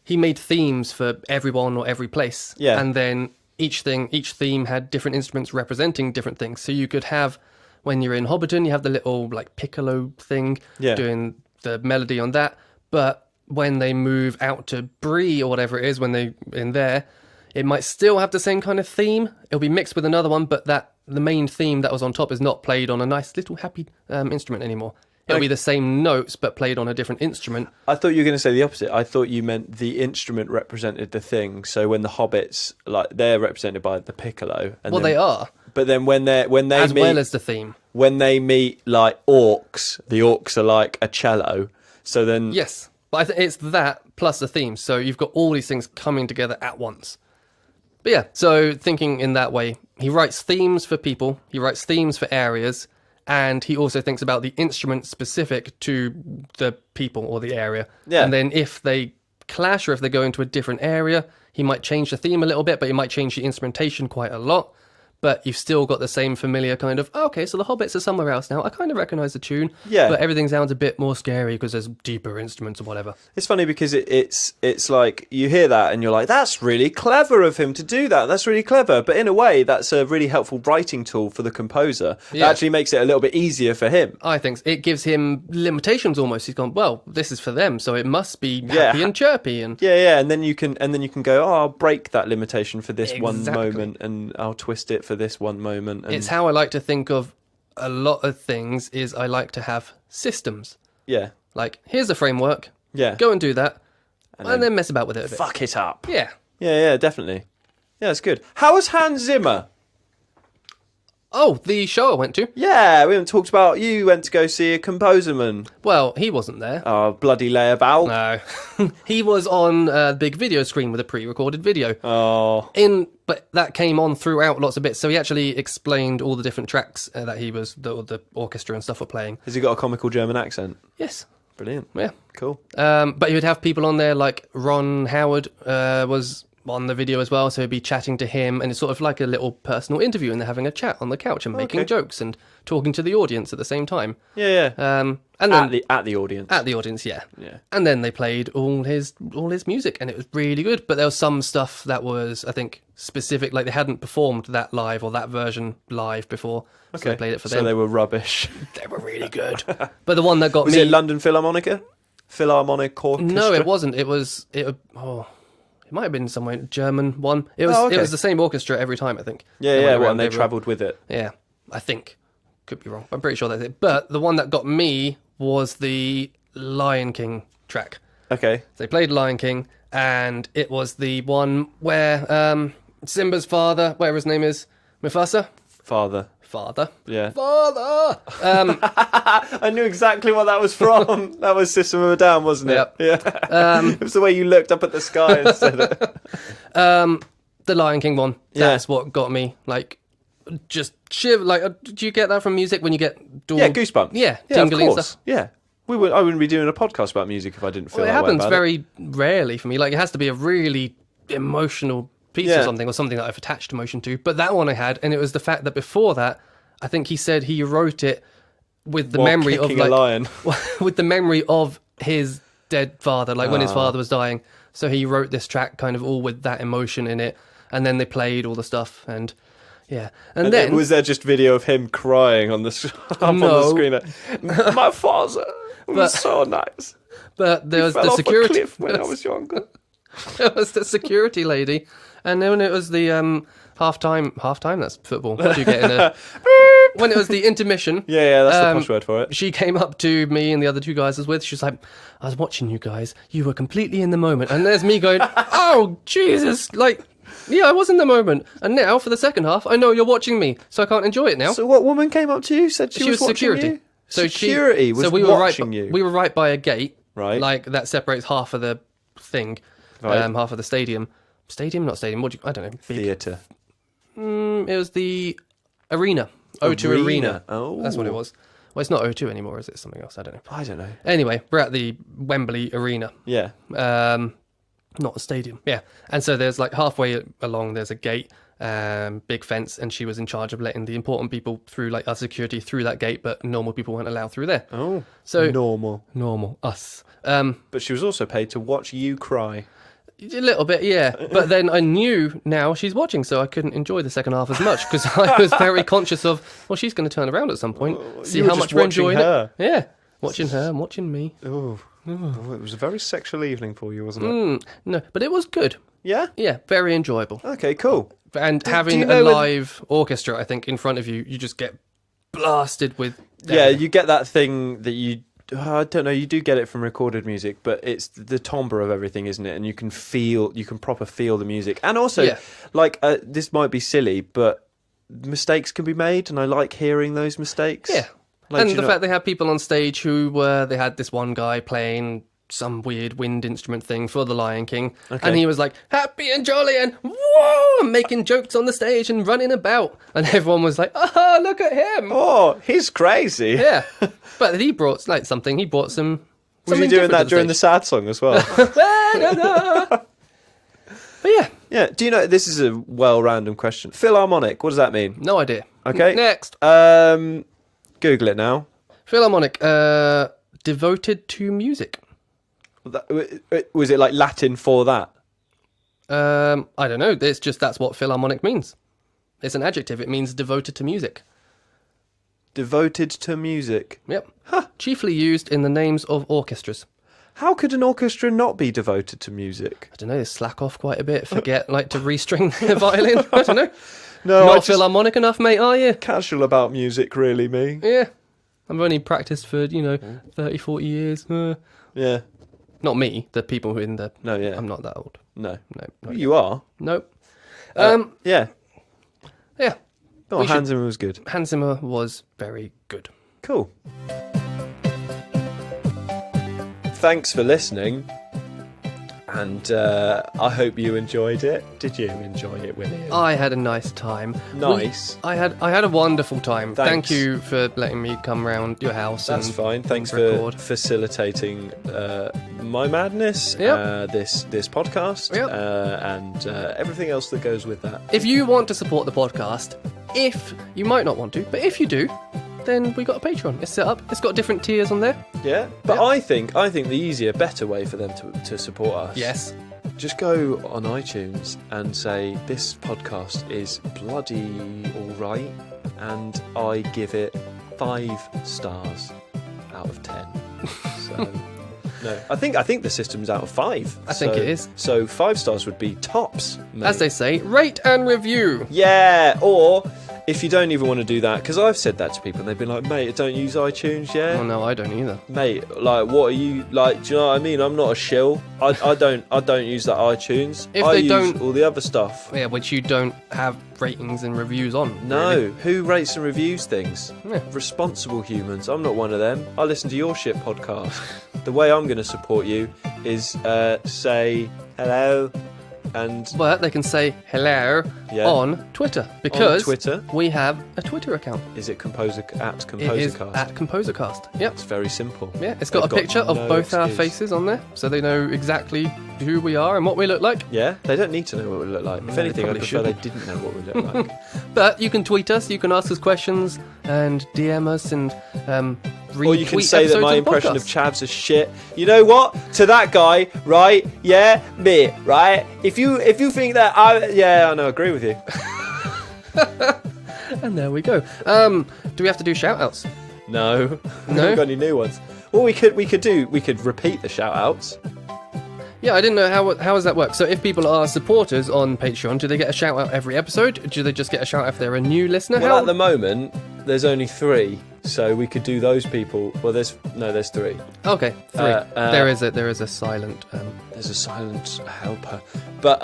He made themes for everyone or every place. Yeah. And then each theme had different instruments representing different things. So you could have, when you're in Hobbiton, you have the little like piccolo thing doing the melody on that. But when they move out to Bree or whatever it is, when they in there, it might still have the same kind of theme. It'll be mixed with another one, but the main theme that was on top is not played on a nice little happy instrument anymore. It'll be the same notes, but played on a different instrument. I thought you were going to say the opposite. I thought you meant the instrument represented the thing. So when the hobbits, like, they're represented by the piccolo. And They are. But then when they as meet, well as the theme. When they meet like orcs, the orcs are like a cello. So then Yes, but I think it's that plus the theme. So you've got all these things coming together at once. But yeah, so thinking in that way, he writes themes for people, he writes themes for areas, and he also thinks about the instrument specific to the people or the area. Yeah. And then if they clash or if they go into a different area, he might change the theme a little bit, but he might change the instrumentation quite a lot. But you've still got the same familiar kind of, okay, so the hobbits are somewhere else now. I kind of recognise the tune, Yeah. but everything sounds a bit more scary because there's deeper instruments or whatever. it's funny because it's like you hear that and you're like, that's really clever of him to do that. That's really clever. But in a way, that's a really helpful writing tool for the composer. Yeah. That actually makes it a little bit easier for him. I think it gives him limitations almost. He's gone, well, this is for them, so it must be happy and chirpy. And Yeah, and then you can go, oh, I'll break that limitation for this one Exactly. moment, and I'll twist it for this one moment. And it's how I like to think of a lot of things is I like to have systems. yeah, Like, here's a framework. yeah. Go and do that. And then mess about with it a bit. Fuck it up. Yeah. Yeah, definitely. Yeah, it's good. How was Hans Zimmer? Oh, the show I went to. Yeah, we haven't talked about. You went to go see a composerman. Well, he wasn't there. Oh, bloody layabout. No. He was on a big video screen with a pre-recorded video. Oh, But that came on throughout lots of bits. So he actually explained all the different tracks that he was, the orchestra and stuff were playing. has he got a comical German accent? Yes. Brilliant. Yeah. Cool. But he would have people on there like Ron Howard was on the video as well, so he'd be chatting to him, and it's sort of like a little personal interview, and they're having a chat on the couch and making jokes and talking to the audience at the same time. Yeah. And then At the audience. at the audience, yeah. Yeah. And then they played all his music, and it was really good. But there was some stuff that was, I think, specific, like they hadn't performed that live or that version live before, so they played it for them. So they were rubbish. They were really good. But the one that got Was me, it London Philharmonic Orchestra? no, it wasn't. It was it might have been somewhere German one. It was okay. It was the same orchestra every time, I think. Yeah, went around and they everywhere. travelled with it. Yeah, I think. Could be wrong. I'm pretty sure that's it. But the one that got me was the Lion King track. Okay. They played Lion King, and it was the one where Simba's father, whatever his name is, Mufasa? Father. Yeah. Father! I knew exactly what that was from. That was System of a Down, wasn't it? Yep. Yeah. It was the way you looked up at the sky and said it. The Lion King one. That's what got me. Like, just shiver. Like, do you get that from music when you get Yeah, goosebumps. Yeah, yeah, of tingly and course. stuff. Yeah. I wouldn't be doing a podcast about music if I didn't feel Well, it that way happens about very rarely for me. Like, it has to be a really emotional piece or something that I've attached emotion to. But that one I had, and it was the fact that before that, I think he said he wrote it with the While memory of kicking a lion. with the memory of his dead father, like when his father was dying. So he wrote this track kind of all with that emotion in it, and then they played all the stuff, and yeah, and then was there just video of him crying on the on the No. screen? My father was so nice. but there was Fell the off security. a cliff when I was younger. There was the security lady, and then it was the halftime. That's football. What do you get in a? When it was the intermission. Yeah, that's the posh word for it. She came up to me and the other two guys I was with. She was like, "I was watching you guys. You were completely in the moment." And there's me going, "Oh Jesus!" Like, Yeah, I was in the moment. And now, for the second half, I know you're watching me, so I can't enjoy it now. So what woman came up to you, said she was watching security. you? So security was we watching were you? We were right by a gate. Right. Like, that separates half of the thing. Right. Half of the stadium. Stadium? Not stadium. I don't know. Theatre. It was the arena. O2 Arena. Oh. That's what it was. Well, it's not O2 anymore, is it? Something else? I don't know. I don't know. Anyway, we're at the Wembley Arena. Yeah. Not a stadium. Yeah. And so there's like halfway along, there's a gate, big fence, and she was in charge of letting the important people through, like our security, through that gate, but normal people weren't allowed through there. Oh. So Normal. Us. But she was also paid to watch you cry. A little bit, yeah. But then I knew now she's watching, so I couldn't enjoy the second half as much because I was very conscious of, well, she's going to turn around at some point, see you were how just much we're watching enjoying her. it. Yeah. Watching her and watching me. Oh, it was a very sexual evening for you, wasn't it? No, but it was good. Yeah? Yeah, very enjoyable. Okay, cool. And do having you a know when- live orchestra, I think, in front of you, you just get blasted with... Yeah, you get that thing that you... I don't know, you do get it from recorded music, but it's the timbre of everything, isn't it? And you can proper feel the music. And also, Yeah. like, this might be silly, but mistakes can be made, and I like hearing those mistakes. Yeah. Like, And do you the know- fact they had people on stage who they had this one guy playing some weird wind instrument thing for the Lion King, and he was like happy and jolly and whoa, and making jokes on the stage and running about, and everyone was like, oh, look at him. Oh, he's crazy. Yeah, but he brought like something. He brought some. Was he doing that during the sad song as well? But yeah, Yeah. Do you know, this is a well-random question. Philharmonic, what does that mean? no idea. Okay. Next, Google it now. Philharmonic, devoted to music. Was it like Latin for that? I don't know. It's just that's what Philharmonic means. It's an adjective. It means devoted to music. Devoted to music. Yep. Chiefly used in the names of orchestras. How could an orchestra not be devoted to music? I don't know. They slack off quite a bit. Forget like to restring their violin. I don't know. No, Not I just Philharmonic enough, mate, are you? casual about music, really, me. Yeah. I've only practiced for 30, 40 years. Yeah. Not me. The people who are in the. No, yeah. I'm not that old. No. No. not You are. Nope. Yeah. Yeah. Oh, We should- Hans Zimmer was good. Hans Zimmer was very good. Cool. Thanks for listening. And I hope you enjoyed it. Did you enjoy it, William? I had a nice time. Nice. I had a wonderful time. Thanks. Thank you for letting me come round your house. That's and fine. Thanks record. for facilitating my madness, Yep. this podcast, Yep. and everything else that goes with that. If you want to support the podcast, if you might not want to, but if you do, then we got a Patreon. It's set up. It's got different tiers on there. Yeah, but Yeah. I think the easier, better way for them to support us. Yes. Just go on iTunes and say this podcast is bloody all right, and I give it 5 stars out of 10. So. No, I think the system's out of 5. I think it is. So 5 stars would be tops, mate. As they say, rate and review. Yeah, or if you don't even want to do that, because I've said that to people and they've been like, mate, I don't use iTunes, yeah? Oh no, I don't either. Mate, like, what are you, like, do you know what I mean? I'm not a shill. I don't use that iTunes. If I they use don't- all the other stuff. Yeah, which you don't have ratings and reviews on. No, really. who rates and reviews things? Yeah. Responsible humans. I'm not one of them. I listen to your shit podcast. The way I'm going to support you is say hello and But they can say hello Yeah. on Twitter because Twitter. we have a Twitter account. Is it at It is ComposerCast? at ComposerCast. Yep. It's very simple. Yeah, it's got They've a picture of no both our excuse. faces on there, so they know exactly who we are and what we look like. Yeah, they don't need to know what we look like. If they anything, I probably prefer they shouldn't. didn't know what we look like. But you can tweet us, you can ask us questions, and DM us, and retweet Or you can say that episodes my of the impression podcast. of Chavs is shit. You know what? To that guy, right? Yeah, me, right? If you think that I know, agree with you. And there we go. Do we have to do shout-outs? No, we No? haven't got any new ones. Well, we could repeat the shout outs. Yeah, I didn't know how does that work. So if people are supporters on Patreon, do they get a shout-out every episode? Do they just get a shout-out if they're a new listener? Well, How- at the moment, there's only 3, so we could do those people. Well, there's 3. Okay, 3. Uh, there is a silent. There's a silent helper, but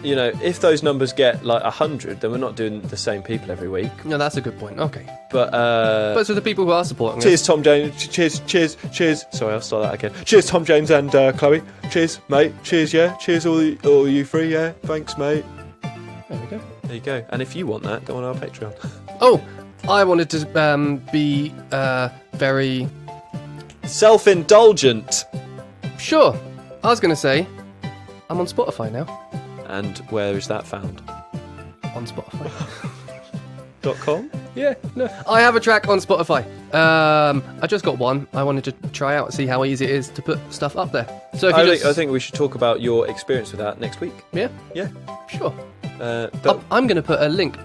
you know, if those numbers get like 100, then we're not doing the same people every week. No, that's a good point. Okay. But so the people who are supporting us. cheers, Tom James. Cheers. Sorry, I'll start that again. Cheers, Tom James and Chloe. Cheers, mate. Cheers, yeah. Cheers, all you three, yeah. Thanks, mate. There we go. There you go. And if you want that, go on our Patreon. Oh, I wanted to be very... Self-indulgent. Sure. I was going to say, I'm on Spotify now. And where is that found? On Spotify. .com? Yeah, no. I have a track on Spotify. I just got one. I wanted to try out, see how easy it is to put stuff up there. So if I think we should talk about your experience with that next week. Yeah? Yeah. Sure. But I'm going to put a link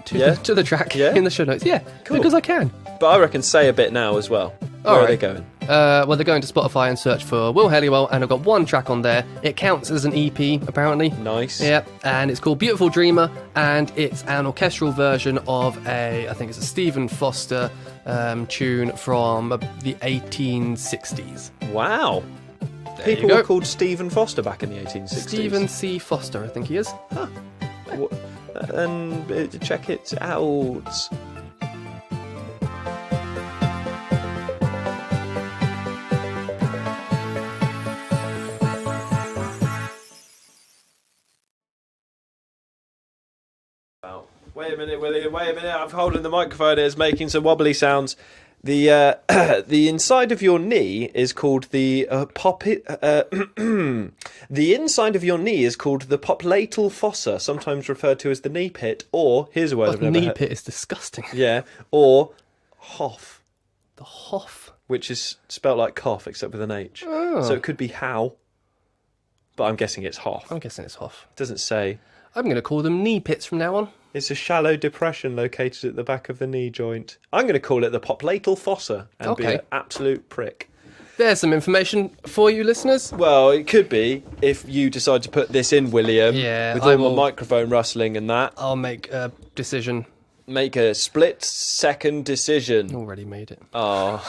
to the track in the show notes. Yeah, cool. Because I can. But I reckon say a bit now as well. Where are they going? Well, they're going to Spotify and search for Will Halliwell, and I've got one track on there. It counts as an EP, apparently. Nice. Yeah, and it's called Beautiful Dreamer, and it's an orchestral version of I think it's a Stephen Foster tune from the 1860s. Wow. There People you were go. called Stephen Foster back in the 1860s. Stephen C. Foster, I think he is. Huh. And check it out. Wait a minute, William. Wait a minute. I'm holding the microphone. It's making some wobbly sounds. The the inside of your knee is called the the inside of your knee is called the poplateal fossa, sometimes referred to as the knee pit, or here's a word I've never knee heard. pit is disgusting. Yeah, or Hoff, The Hoff. which is spelt like cough except with an H. Oh. So it could be how, but I'm guessing it's Hoff. I'm guessing it's Hoff. It doesn't say. I'm going to call them knee pits from now on. It's a shallow depression located at the back of the knee joint. I'm going to call it the poplateal fossa and be Okay. an absolute prick. There's some information for you listeners. Well, it could be if you decide to put this in, William, Yeah, with I all will. my microphone rustling and that. I'll make a decision. Make a split-second decision. Already made it. Oh,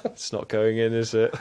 it's not going in, is it?